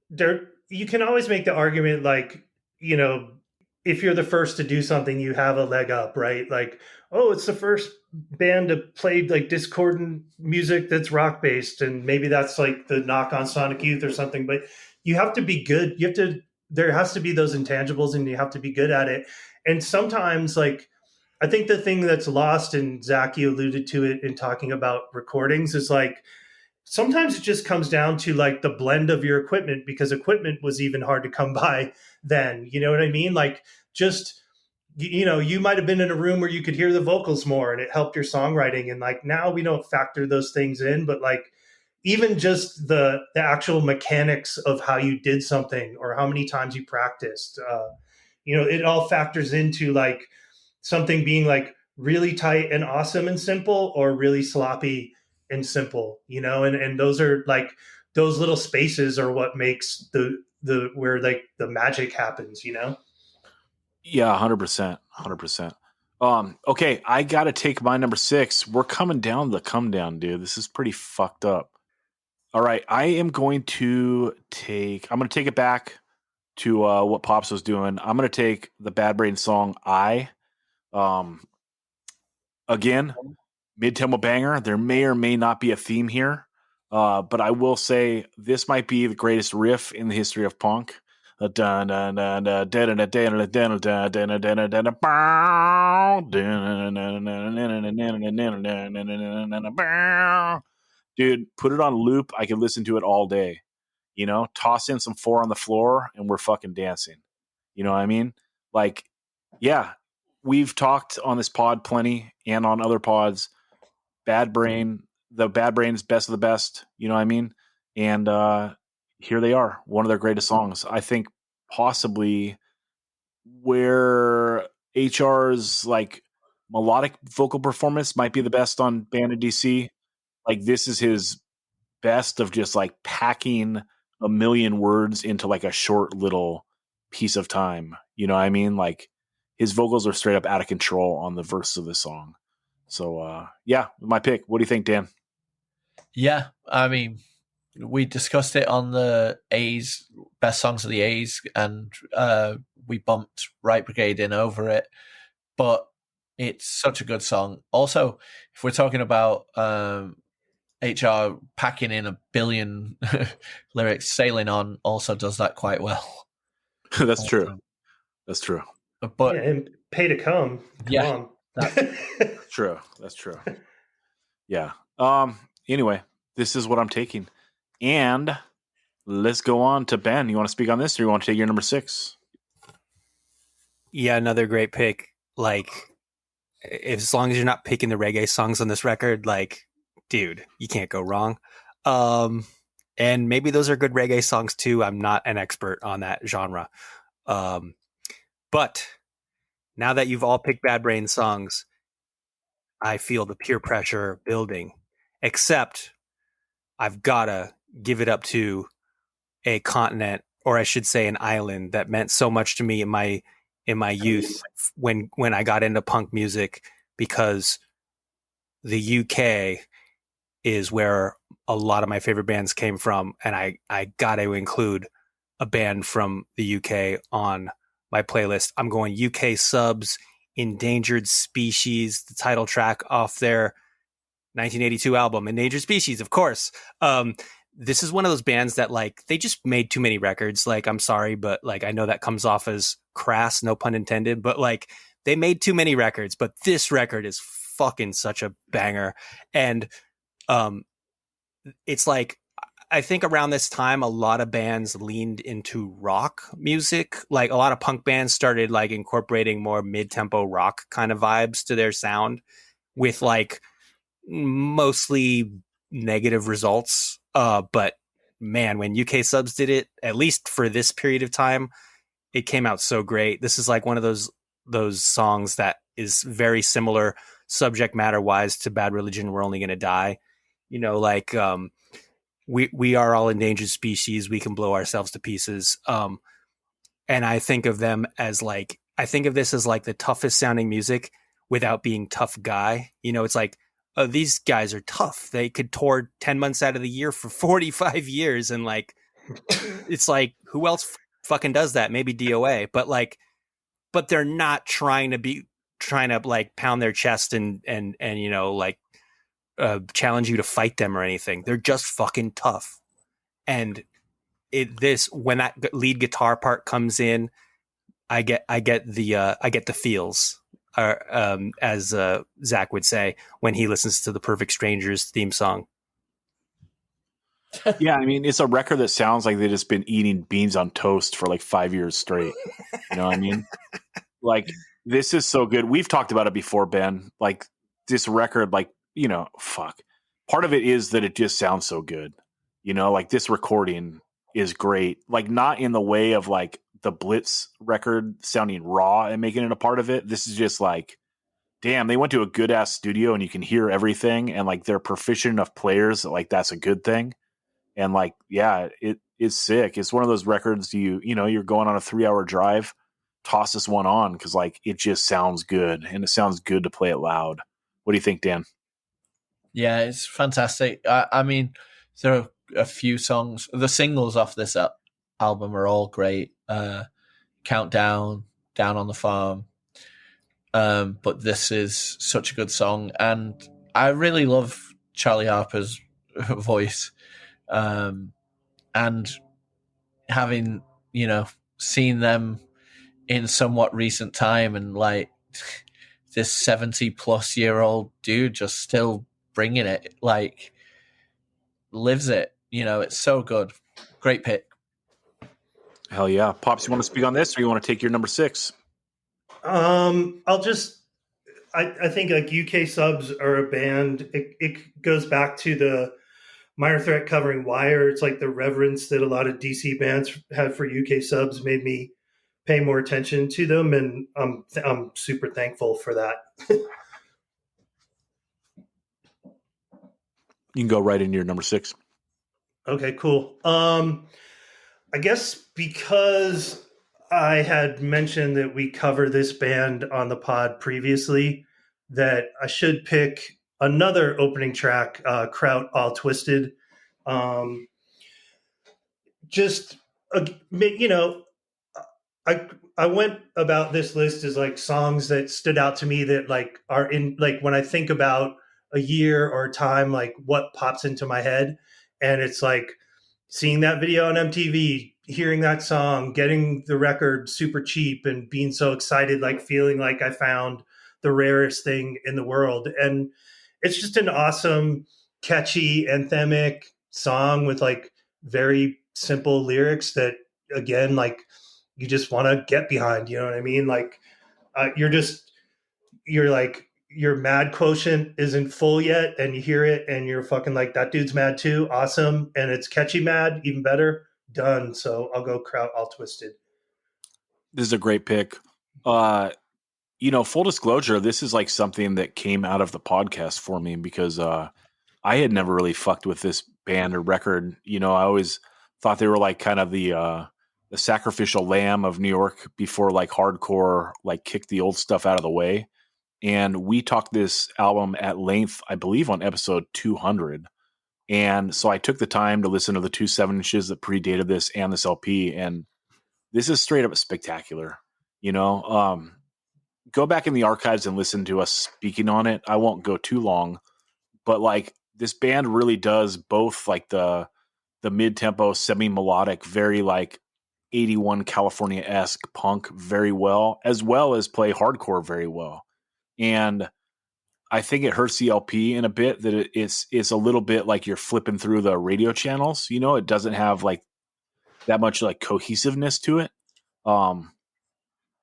you can always make the argument like, if you're the first to do something, you have a leg up, right? Like, oh, it's the first band to play like discordant music that's rock based, and maybe that's like the knock on Sonic Youth or something. But you have to be good. there has to be those intangibles and you have to be good at it. And sometimes, like, I think the thing that's lost, and Zach, you alluded to it in talking about recordings, is like, sometimes it just comes down to like the blend of your equipment, because equipment was even hard to come by then. You know what I mean? Like, just, you know, you might have been in a room where you could hear the vocals more and it helped your songwriting. And like, now we don't factor those things in, but like, even just the actual mechanics of how you did something or how many times you practiced, you know, it all factors into like something being like really tight and awesome and simple, or really sloppy and simple, you know, and those are like, those little spaces are what makes the where like the magic happens, you know? Yeah, 100%. 100%. Okay, I got to take my number 6. We're coming down the come down, dude. This is pretty fucked up. All right, I'm going to take it back to what Pops was doing. I'm going to take the Bad Brain song I. Again, mid-tempo banger. There may or may not be a theme here, but I will say this might be the greatest riff in the history of punk. Dude, put it on loop. I could listen to it all day. You know, toss in some 4 on the floor and we're fucking dancing. You know what I mean? Like, yeah, we've talked on this pod plenty and on other pods. Bad Brain, the Bad Brain's best of the best. You know what I mean? And here they are, one of their greatest songs. I think possibly where HR's like melodic vocal performance might be the best on Band of DC. Like, this is his best of just like packing a million words into like a short little piece of time. You know what I mean? Like, his vocals are straight up out of control on the verse of the song. So yeah, my pick. What do you think, Dan? Yeah, I mean, we discussed it on the A's best songs of the A's, and we bumped Right Brigade in over it. But it's such a good song. Also, if we're talking about HR packing in a billion lyrics, Sailing On also does that quite well. That's true. That's true. But yeah, and Pay to Come. Yeah, On. That's true. That's true. Yeah. Anyway, this is what I'm taking. And let's go on to Ben. You want to speak on this, or you want to take your number 6? Yeah, another great pick. Like, as long as you're not picking the reggae songs on this record, like, dude, you can't go wrong. And maybe those are good reggae songs too. I'm not an expert on that genre. But now that you've all picked Bad Brain songs, I feel the peer pressure building. Except I've got to give it up to a continent, or I should say an island, that meant so much to me in my youth when I got into punk music, because the UK is where a lot of my favorite bands came from, and I got to include a band from the UK on my playlist. I'm going UK Subs, Endangered Species, the title track off their 1982 album, Endangered Species, of course. This is one of those bands that, like, they just made too many records. Like, I'm sorry, but like, I know that comes off as crass, no pun intended, but like, they made too many records. But this record is fucking such a banger. And it's like, I think around this time, a lot of bands leaned into rock music. Like, a lot of punk bands started like incorporating more mid-tempo rock kind of vibes to their sound, with like mostly negative results. But man, when UK Subs did it, at least for this period of time, it came out so great. This is like one of those songs that is very similar subject matter wise to Bad Religion, We're Only Gonna Die. You know, like, we are all endangered species. We can blow ourselves to pieces. And I think of them as like, I think of this as like the toughest sounding music without being tough guy. You know, it's like, oh, these guys are tough. They could tour 10 months out of the year for 45 years. And like, it's like, who else fucking does that? Maybe DOA, but like, but they're not trying to like pound their chest and, you know, like, challenge you to fight them or anything. They're just fucking tough. And this when that lead guitar part comes in, I get the feels, as Zach would say when he listens to the Perfect Strangers theme song. Yeah, I mean, it's a record that sounds like they've just been eating beans on toast for like 5 years straight. You know what I mean? Like, this is so good. We've talked about it before, Ben. Like, this record, like, you know, fuck. Part of it is that it just sounds so good. You know, like, this recording is great. Like, not in the way of, like, the Blitz record sounding raw and making it a part of it. This is just like, damn, they went to a good-ass studio and you can hear everything. And, like, they're proficient enough players that, like, that's a good thing. And like, yeah, it's sick. It's one of those records you know, you're going on a 3-hour drive, toss this one on because like it just sounds good and it sounds good to play it loud. What do you think, Dan? Yeah, it's fantastic. I mean, there are a few songs. The singles off this album are all great. Countdown, Down on the Farm. But this is such a good song, and I really love Charlie Harper's voice. And having, you know, seen them in somewhat recent time and like this 70-plus-year-old dude just still bringing it, like lives it, you know, it's so good. Great pick. Hell yeah. Pops, you want to speak on this or you want to take your number 6? I'll just, I think like UK Subs are a band. It goes back to the Minor Threat covering Wire. It's like the reverence that a lot of DC bands have for UK Subs made me pay more attention to them, and I'm super thankful for that. You can go right into your number 6. Okay, cool. I guess because I had mentioned that we cover this band on the pod previously, that I should pick another opening track, Kraut All Twisted. Just, you know, I went about this list as like songs that stood out to me that like are in, like when I think about a year or a time, like what pops into my head. And it's like seeing that video on MTV, hearing that song, getting the record super cheap and being so excited, like feeling like I found the rarest thing in the world. And it's just an awesome, catchy, anthemic song with like very simple lyrics that, again, like you just want to get behind. You know what I mean? Like you're like, your mad quotient isn't full yet, and you hear it and you're fucking like, that dude's mad too. Awesome. And it's catchy mad, even better. Done. So I'll go Kraut All Twisted. This is a great pick. You know, full disclosure, this is like something that came out of the podcast for me because I had never really fucked with this band or record. You know, I always thought they were like kind of the sacrificial lamb of New York before like hardcore like kicked the old stuff out of the way. And we talked this album at length, I believe, on episode 200. And so I took the time to listen to the 2 7-inches that predated this and this LP. And this is straight up spectacular. You know, go back in the archives and listen to us speaking on it. I won't go too long, but like this band really does both like the mid-tempo, semi-melodic, very like 81 California-esque punk very well as play hardcore very well. And I think it hurts the LP in a bit that it's a little bit like you're flipping through the radio channels. You know, it doesn't have like that much like cohesiveness to it,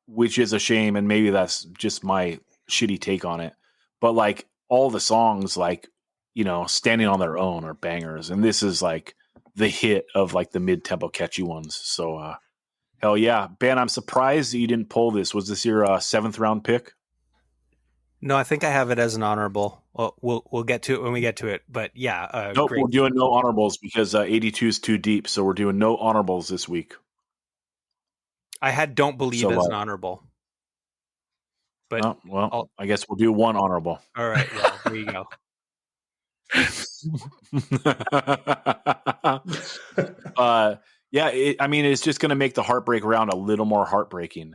which is a shame. And maybe that's just my shitty take on it. But like all the songs, like, you know, standing on their own are bangers. And this is like the hit of like the mid-tempo catchy ones. So hell yeah. Ben, I'm surprised that you didn't pull this. Was this your 7th round pick? No, I think I have it as an honorable. Well, we'll get to it when we get to it. But yeah, nope, great. we're doing no honorables because 82 is too deep. So we're doing no honorables this week. I had Don't Believe as an honorable. But I guess we'll do one honorable. All right. Well, there you go. Yeah, I mean, it's just going to make the heartbreak round a little more heartbreaking.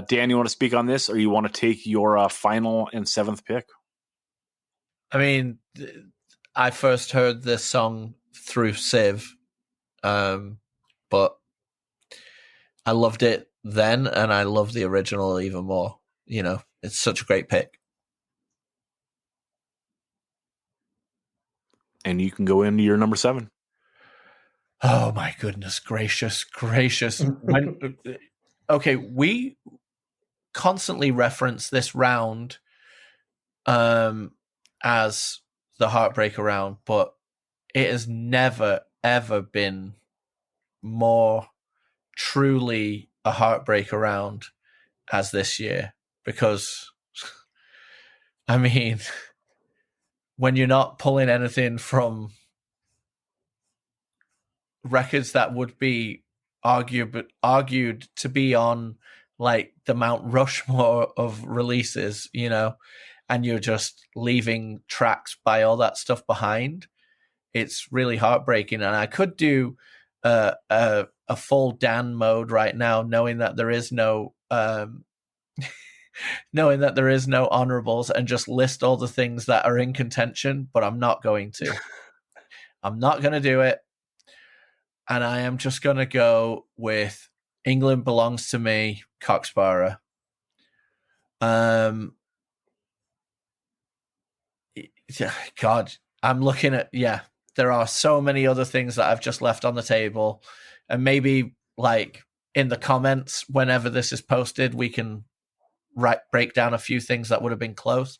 Dan, you want to speak on this, or you want to take your final and 7th pick? I mean, I first heard this song through Civ, but but I loved it then, and I love the original even more. You know, it's such a great pick. And you can go into your number 7. Oh my goodness gracious. Okay, we constantly reference this round as the Heartbreaker round, but it has never, ever been more truly a Heartbreaker round as this year. Because, I mean, when you're not pulling anything from records that would be argued to be on like the Mount Rushmore of releases, you know, and you're just leaving tracks by all that stuff behind, it's really heartbreaking. And I could do a full Dan mode right now, knowing that there is no knowing that there is no honorables, and just list all the things that are in contention, but I'm not going to. I'm not going to do it. And I am just going to go with England Belongs to Me, Cocksparrer. God, I'm looking at, there are so many other things that I've just left on the table. And maybe like in the comments, whenever this is posted, we can break down a few things that would have been close.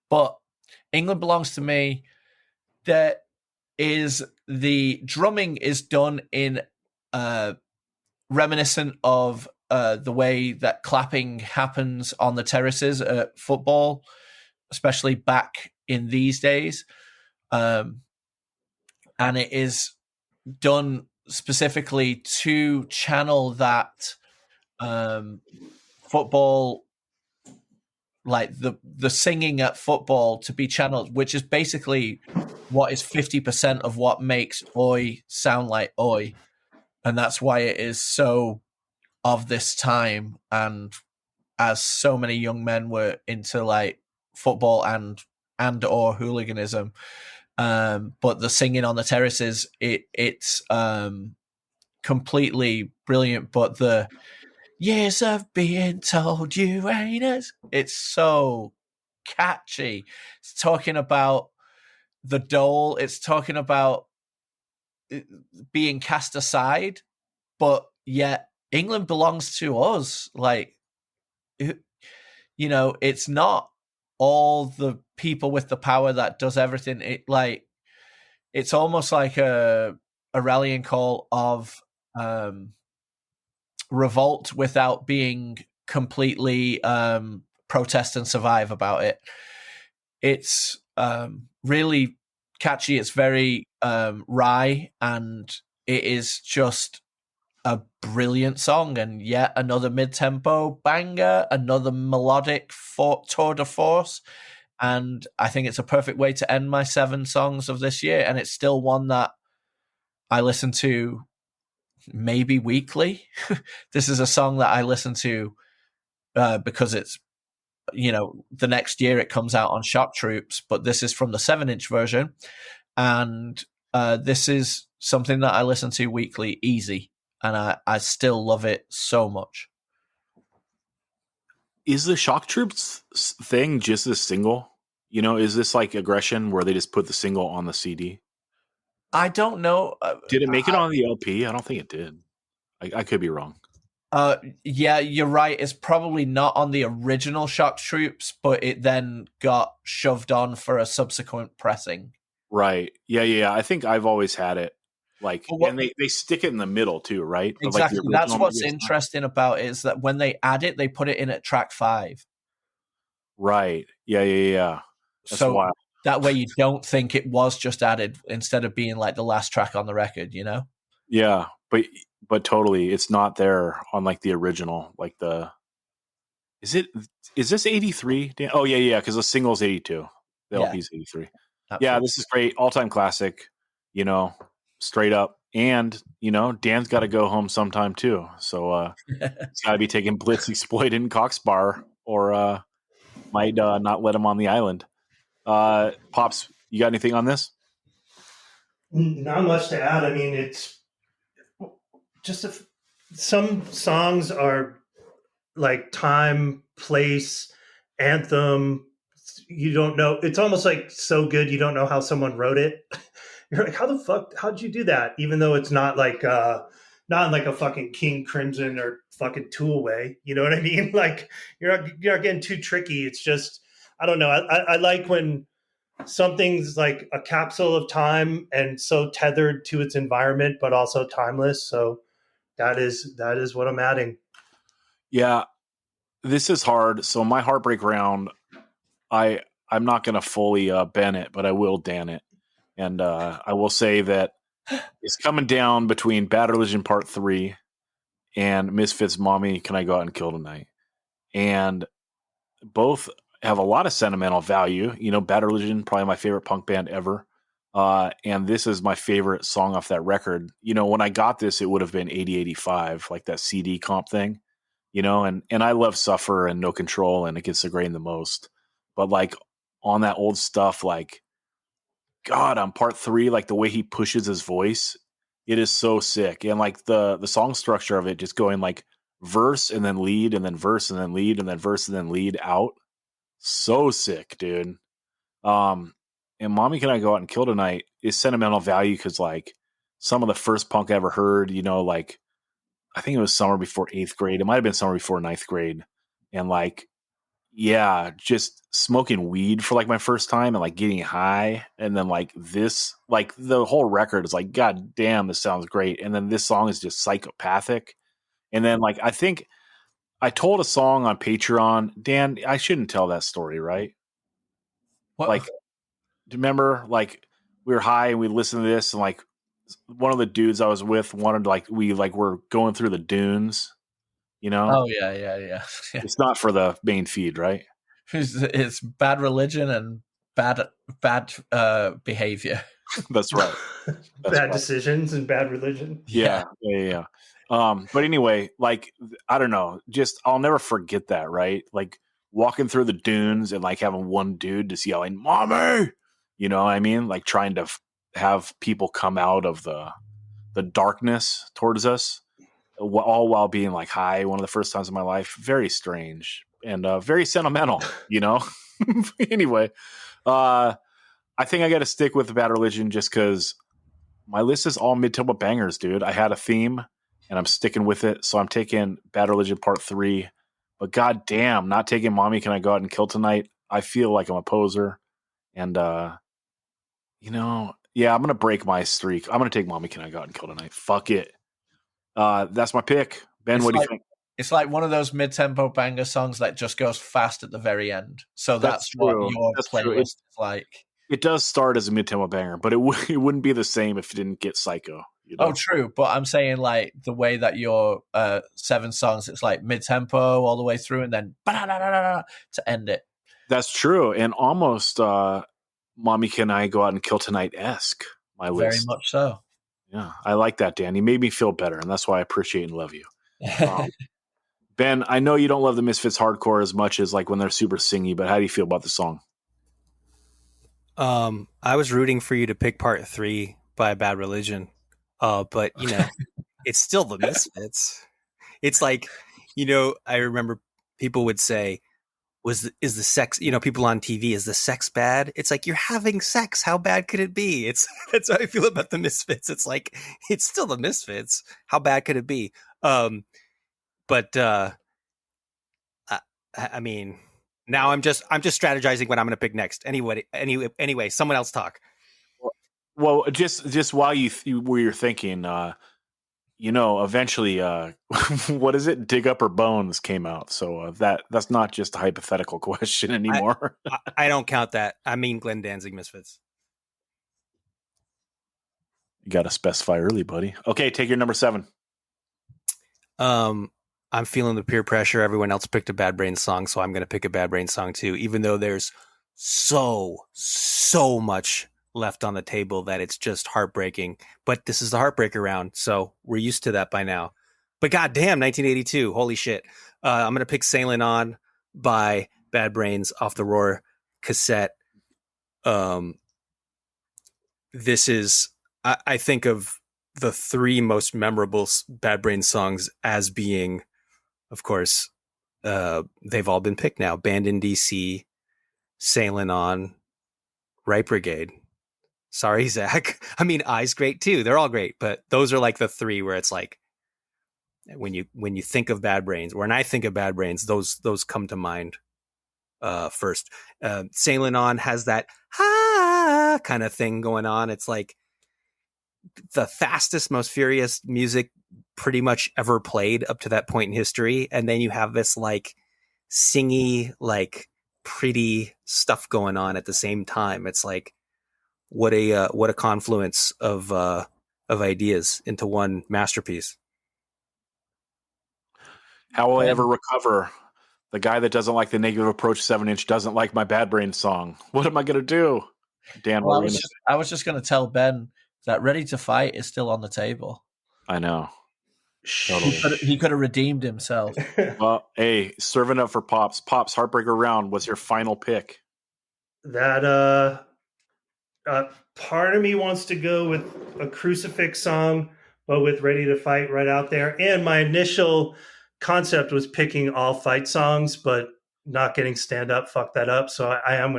But England Belongs to Me, the drumming is done in reminiscent of the way that clapping happens on the terraces at football, especially back in these days. And it is done specifically to channel that football, like the singing at football to be channeled, which is basically what is 50% of what makes Oi sound like Oi. And that's why it is so of this time. And as so many young men were into like football and or hooliganism, but the singing on the terraces, it's completely brilliant. But the years of being told you ain't us, it's so catchy. It's talking about the dole. It's talking about being cast aside, but yet England belongs to us. Like, you know, it's not all the people with the power that does everything. It's almost like a rallying call of revolt without being completely protest and survive about it. It's really catchy. It's very wry, and it is just a brilliant song. And yet another mid-tempo banger, another melodic tour de force. And I think it's a perfect way to end my 7 songs of this year. And it's still one that I listen to maybe weekly. This is a song that I listen to because it's, you know, the next year it comes out on Shock Troops, but this is from the 7-inch version. And this is something that I listen to weekly, easy. And I still love it so much. Is the Shock Troops thing just a single? You know, is this like Aggression where they just put the single on the CD? I don't know. Did it make it on the LP? I don't think it did. I could be wrong. Yeah, you're right. It's probably not on the original Shock Troops, but it then got shoved on for a subsequent pressing. Right. Yeah. I think I've always had it. Like, and they stick it in the middle too, right? Exactly. Like that's what's interesting about it, is that when they add it, they put it in at track 5. Right. Yeah. That's so wild. That way you don't think it was just added instead of being like the last track on the record, you know? Yeah, but totally, it's not there on like the original. Like is this 83? Oh yeah, because the single's 82. The LP's 83. Absolutely. Yeah, this is great. All-time classic, you know, straight up. And, you know, Dan's got to go home sometime too. So it's got to be taking Blitz Exploit in Cocksparrer, or might not let him on the island. Pops, you got anything on this? Not much to add. I mean, just some songs are like time, place, anthem. You don't know. It's almost like so good you don't know how someone wrote it. You're like, how the fuck? How'd you do that? Even though it's not like not in like a fucking King Crimson or fucking Tool way. You know what I mean? Like you're not getting too tricky. It's just I don't know. I like when something's like a capsule of time and so tethered to its environment, but also timeless. So that is what I'm adding. Yeah, this is hard. So my heartbreak round, I'm not going to fully Ben it, but I will Dan it, and I will say that it's coming down between Bad Religion Part 3 and Misfits' Mommy Can I Go Out and Kill Tonight, and both have a lot of sentimental value. You know, Bad Religion, probably my favorite punk band ever. And this is my favorite song off that record. You know, when I got this, it would have been 8085, like that CD comp thing, you know, and I love Suffer and No Control and Against the Grain the most. But like on that old stuff, like, God, on Part 3, like the way he pushes his voice, it is so sick. And like the song structure of it just going like verse and then lead and then verse and then lead and then verse and then lead out. So sick, dude. And Mommy Can I Go Out and Kill Tonight is sentimental value because like some of the first punk I ever heard, you know, like I think it was summer before 8th grade. It might have been summer before 9th grade. And like, yeah, just smoking weed for like my first time and like getting high. And then like this, like the whole record is like, God damn, this sounds great. And then this song is just psychopathic. And then like, I think I told a song on Patreon, Dan, I shouldn't tell that story, right? What? Like, do you remember like we were high and we listened to this and like one of the dudes I was with wanted to, like, we like were going through the dunes, you know? Oh yeah. It's not for the main feed, right? It's Bad Religion and bad behavior. That's right. That's Bad right. decisions and bad religion. Yeah. But anyway, like, I don't know, just, I'll never forget that, right? Like walking through the dunes and like having one dude just yelling, "Mommy!" You know what I mean? Like trying to have people come out of the darkness towards us, all while being like high. One of the first times in my life. Very strange and very sentimental, you know? Anyway, I think I got to stick with the Bad Religion just because my list is all mid-tempo bangers, dude. I had a theme and I'm sticking with it. So I'm taking Bad Religion Part 3. But goddamn, not taking Mommy Can I Go Out and Kill Tonight. I feel like I'm a poser. And, you know, yeah, I'm going to break my streak. I'm going to take Mommy Can I Go Out and Kill Tonight. Fuck it. That's my pick. Ben, what do you think? It's like one of those mid-tempo banger songs that just goes fast at the very end. So that's what true. your That's playlist true. is like. It does start as a mid-tempo banger, but it wouldn't be the same if it didn't get Psycho. You know? Oh, true. But I'm saying like the way that your 7 songs, it's like mid-tempo all the way through and then to end it. That's true. And almost Mommy Can I Go Out and Kill Tonight-esque, my list. Very much so. Yeah, I like that, Dan. You made me feel better, and that's why I appreciate and love you. Ben, I know you don't love the Misfits hardcore as much as like when they're super singy, but how do you feel about the song? I was rooting for you to pick Part 3 by Bad Religion, but you know, it's still the Misfits. It's like, you know, I remember people would say, is the sex, you know, people on TV, is the sex bad? It's like, you're having sex. How bad could it be? That's how I feel about the Misfits. It's like, it's still the Misfits. How bad could it be? But I mean, now I'm just strategizing what I'm going to pick next. Anyway, someone else talk. Well, just while you're thinking, you know, eventually, what is it? Dig Up Her Bones came out, so that's not just a hypothetical question anymore. I don't count that. I mean, Glenn Danzig Misfits. You got to specify early, buddy. Okay, take your number 7. I'm feeling the peer pressure. Everyone else picked a Bad Brains song, so I'm going to pick a Bad Brains song too, even though there's so much left on the table that it's just heartbreaking. But this is the heartbreaker round, so we're used to that by now. But goddamn, 1982, holy shit. I'm going to pick Sailing On by Bad Brains off the Roar cassette. This is, I think of the three most memorable Bad Brains songs as being, of course, they've all been picked now. Banned in DC, Sailing On, Right Brigade. Sorry, Zach. I mean, I's great too. They're all great, but those are like the three where it's like when you think of Bad Brains, when I think of Bad Brains, those come to mind first. Sailing On has that ha kind of thing going on. It's like the fastest, most furious music pretty much ever played up to that point in history, and then you have this like singy, like pretty stuff going on at the same time. It's like what a confluence of ideas into one masterpiece. How will I ever recover? The guy that doesn't like the Negative Approach 7-inch doesn't like my Bad Brains song. What am I going to do? Dan, well, I was just going to tell Ben that Ready to Fight is still on the table. I know. Totally. He could have redeemed himself. Well, hey, serving up for Pops. Pops, Heartbreaker Round was your final pick. That part of me wants to go with a Crucifix song, but with Ready to Fight right out there. And my initial concept was picking all fight songs, but not getting Stand Up. Fuck that up. So I'm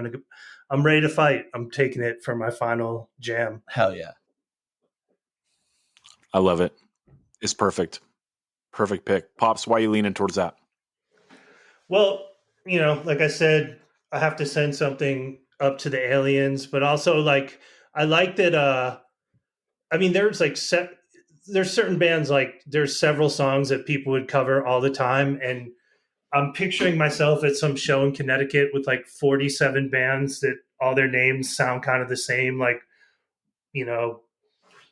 Ready to Fight. I'm taking it for my final jam. Hell yeah. I love it. It's perfect. Perfect pick. Pops, why are you leaning towards that? Well, like I said, I have to send something up to the aliens, but also like I like that there's certain bands, like there's several songs that people would cover all the time, and I'm picturing myself at some show in Connecticut with like 47 bands that all their names sound kind of the same, like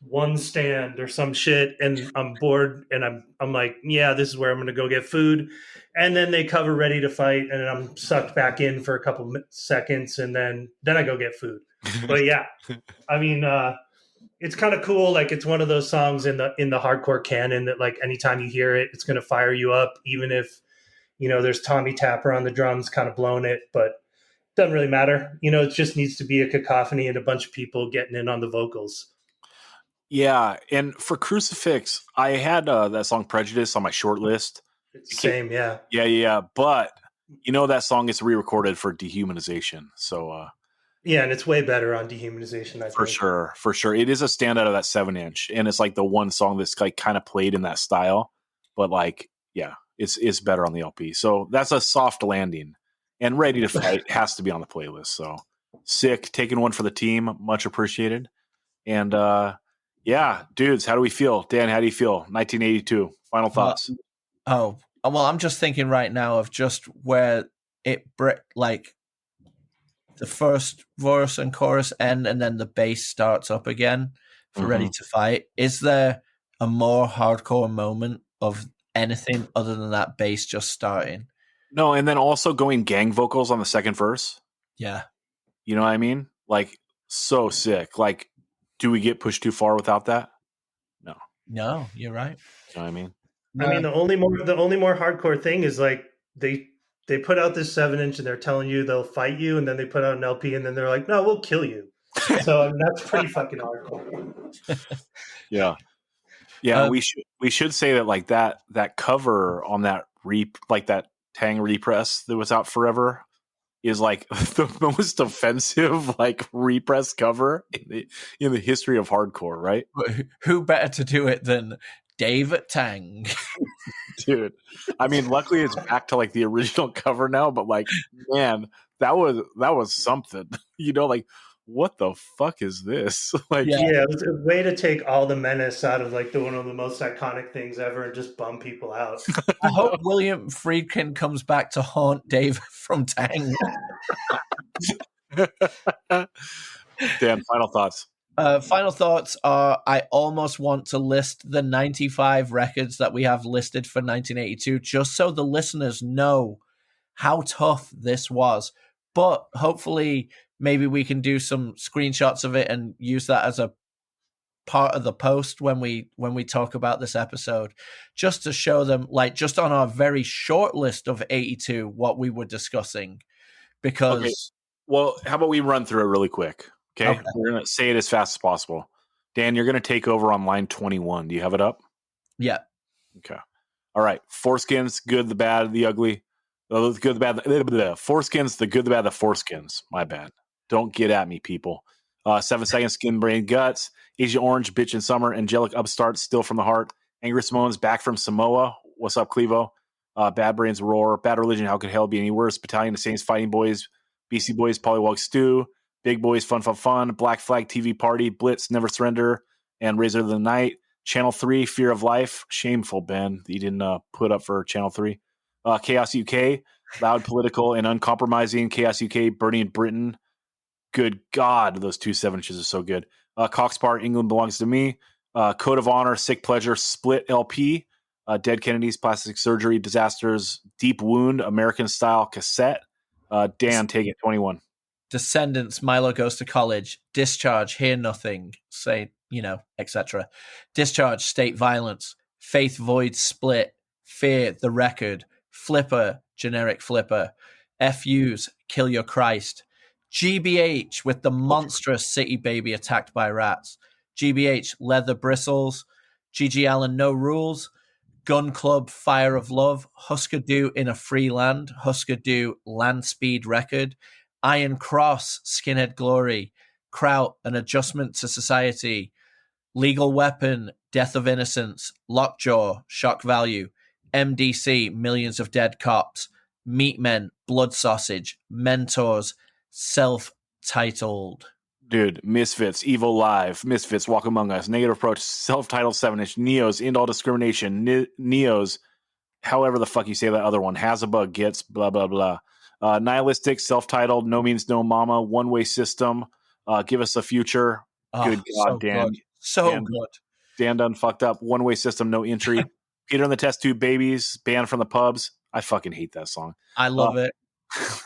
One Stand or some shit, and I'm bored, and I'm like, yeah, this is where I'm going to go get food, and then they cover Ready to Fight, and then I'm sucked back in for a couple seconds, and then I go get food. But yeah, I mean, it's kind of cool. Like it's one of those songs in the hardcore canon that like anytime you hear it, it's going to fire you up, even if there's Tommy Tapper on the drums, kind of blowing it, but it doesn't really matter. It just needs to be a cacophony and a bunch of people getting in on the vocals. Yeah, and for Crucifix, I had that song Prejudice on my short list. Same, yeah. Yeah, but that song gets re-recorded for Dehumanization, so... yeah, and it's way better on Dehumanization, I think. For sure. It is a standout of that 7-inch, and it's like the one song that's like kind of played in that style, but like, yeah, it's better on the LP. So that's a soft landing, and Ready to Fight has to be on the playlist. So sick, taking one for the team, much appreciated. And yeah, dudes, how do we feel? Dan, how do you feel? 1982, final thoughts. Well, I'm just thinking right now of just where like the first verse and chorus end, and then the bass starts up again for Ready to Fight. Is there a more hardcore moment of anything other than that bass just starting? No, and then also going gang vocals on the second verse. Yeah. You know what I mean? Like, so sick. Like, do we get pushed too far without that? No, you're right. You know what I mean? I mean, the only more hardcore thing is like they put out this 7-inch and they're telling you they'll fight you, and then they put out an LP and then they're like, no, we'll kill you. So I mean, that's pretty fucking hardcore. Yeah. We should say that like that cover on that that Tang repress that was out forever is like the most offensive like repress cover in the history of hardcore, right? But who better to do it than Dave Tang? Dude, I mean, luckily it's back to like the original cover now, but like, man, that was something. Like, what the fuck is this? Like, yeah, it was a way to take all the menace out of like one of the most iconic things ever and just bum people out. I hope William Friedkin comes back to haunt Dave from Tang. Dan, final thoughts. Final thoughts are, I almost want to list the 95 records that we have listed for 1982, just so the listeners know how tough this was. But hopefully, maybe we can do some screenshots of it and use that as a part of the post when we talk about this episode, just to show them, like, just on our very short list of 82, what we were discussing. Because, well, how about we run through it really quick? Okay. We're going to say it as fast as possible. Dan, you're going to take over on line 21. Do you have it up? Yeah. Okay. All right. Foreskins, good, the bad, the ugly. The good, the bad, the foreskins, the good, the bad, the foreskins. My bad. Don't get at me, people. 7 seconds, skin, brain, guts. Agent Orange, bitch in summer. Angelic upstart, still from the heart. Angry Simone's back from Samoa. What's up, Clevo? Bad Brains Roar. Bad Religion, how could hell be any worse? Battalion of Saints, Fighting Boys. BC Boys, Pollywog Stew. Big Boys, Fun Fun Fun. Black Flag TV Party. Blitz, Never Surrender. And Razor of the Night. Channel 3, Fear of Life. Shameful, Ben, that you didn't put up for Channel 3. Chaos UK. Loud, political, and uncompromising. Chaos UK, Burning Britain. Good God, those 2 7-inches are so good. Coxpar, England Belongs to Me. Code of Honor, Sick Pleasure, Split LP. Dead Kennedys, Plastic Surgery, Disasters, Deep Wound, American Style Cassette. Dan, take it, 21. Descendants, Milo Goes to College. Discharge, Hear Nothing. Say, etc. Discharge, State Violence. Faith Void, Split. Fear, The Record. Flipper, Generic Flipper. FUs, Kill Your Christ. GBH with the monstrous City Baby Attacked by Rats. GBH, Leather Bristles. GG Allen, No Rules. Gun Club, Fire of Love. Husker Du, In a Free Land. Husker Du, Land Speed Record. Iron Cross, Skinhead Glory. Kraut, An Adjustment to Society. Legal Weapon, Death of Innocence. Lockjaw, Shock Value. MDC, Millions of Dead Cops. Meatmen, Blood Sausage. Mentors, Self-Titled. Dude, Misfits, Evil Live, Misfits, Walk Among Us, Negative Approach, Self-Titled 7-inch, Neos, End All Discrimination, Neos, however the fuck you say that other one, Has-a-Bug, Gets, blah, blah, blah. Nihilistic, Self-Titled, No Means No Mama, One Way System, Give Us a Future. Good God, so Dan. Good. So Dan, good. Dan done fucked up. One Way System, No Entry. Peter and the Test Tube Babies, Banned from the Pubs. I fucking hate that song. I love it.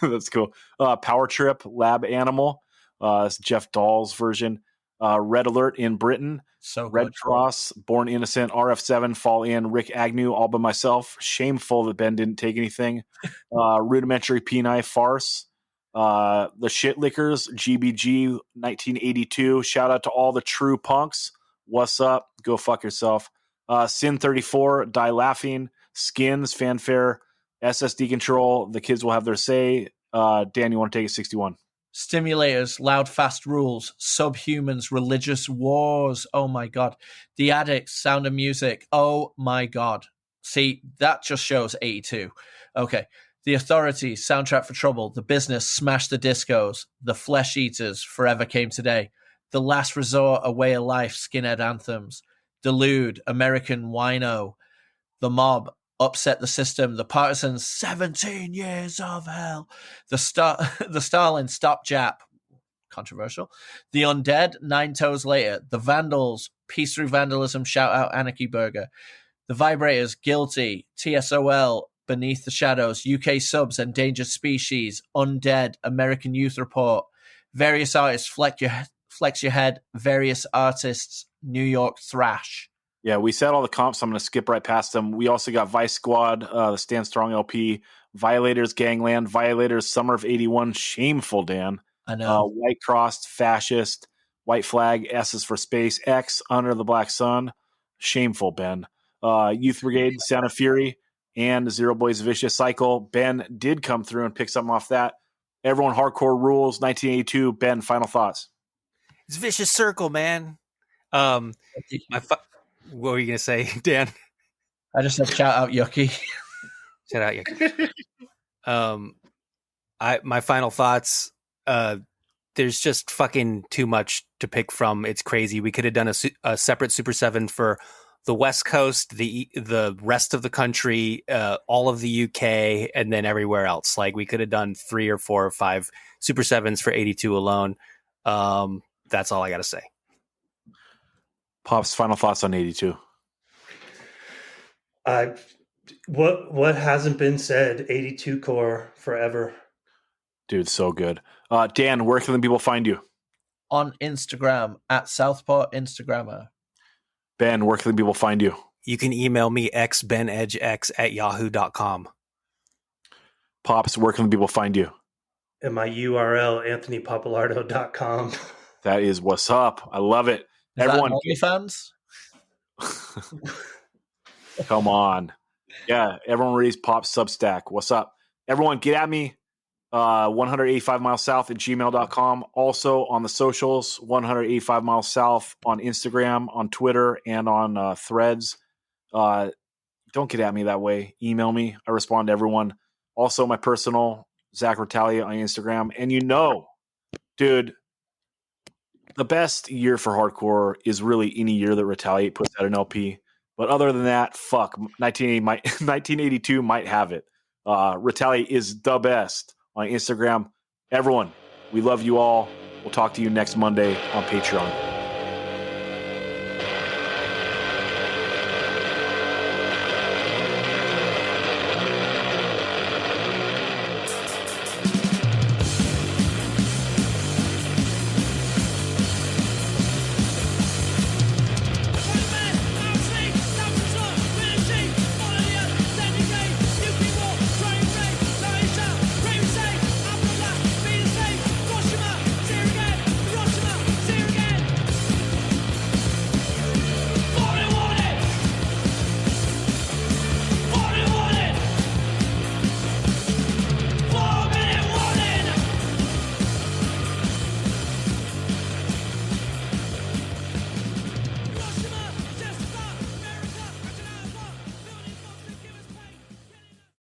That's cool. Power Trip, Lab Animal. It's Jeff Dahl's version. Red Alert in Britain. So Red good. Cross, Born Innocent, RF7, Fall In, Rick Agnew, All By Myself. Shameful that Ben didn't take anything. Rudimentary P9 Farce. The Shit Lickers, GBG, 1982. Shout out to all the true punks. What's up? Go fuck yourself. Sin 34, Die Laughing. Skins, Fanfare. SSD Control, The Kids Will Have Their Say. Dan, you want to take it? 61. Stimulators, Loud Fast Rules, Subhumans, Religious Wars. Oh my God. The Addicts, Sound of Music. Oh my God. See, that just shows 82. Okay. The Authorities, Soundtrack for Trouble. The Business, Smash the Discos. The Flesh Eaters, Forever Came Today. The Last Resort, A Way of Life, Skinhead Anthems. Delude, American Wino. The Mob, Upset the System. The Partisans, 17 Years of Hell. The Stalin, Stop Jap. Controversial. The Undead, 9 Toes Later. The Vandals, Peace Through Vandalism, Shout Out Anarchy Burger. The Vibrators, Guilty. TSOL, Beneath the Shadows. UK Subs, Endangered Species. Undead, American Youth Report. Various artists, Flex Your Head. Various artists, New York Thrash. Yeah, we said all the comps. So I'm going to skip right past them. We also got Vice Squad, the Stand Strong LP, Violators, Gangland, Violators, Summer of 81, Shameful, Dan. I know. White Cross, Fascist, White Flag, S is for Space, X, Under the Black Sun, Shameful, Ben. Youth Brigade, Sound of Fury, and Zero Boys Vicious Cycle. Ben did come through and pick something off that. Everyone Hardcore Rules, 1982. Ben, final thoughts. It's Vicious Circle, man. What were you going to say, Dan? I just said shout out Yucky. Shout out Yucky. My final thoughts, there's just fucking too much to pick from. It's crazy. We could have done a separate Super 7 for the West Coast, the rest of the country, all of the UK, and then everywhere else. Like, we could have done 3 or 4 or 5 Super 7s for 82 alone. That's all I got to say. Pop's final thoughts on 82. What hasn't been said? 82 core forever. Dude, so good. Dan, where can the people find you? On Instagram at Southpaw Instagrammer. Ben, where can the people find you? You can email me xbenedgex@yahoo.com. Pops, where can the people find you? And my URL, anthonypapalardo.com. That is what's up. I love it. Is Everyone, that OnlyFans? come on. Yeah, everyone reads Pop Substack. What's up? Everyone, get at me. 185 miles south at gmail.com. Also on the socials, 185 miles south on Instagram, on Twitter, and on Threads. Don't get at me that way. Email me. I respond to everyone. Also, my personal, Zach Retalia on Instagram. And dude, the best year for hardcore is really any year that Retaliate puts out an LP. But other than that, 1982 might have it. Retaliate is the best on Instagram. Everyone, we love you all. We'll talk to you next Monday on Patreon.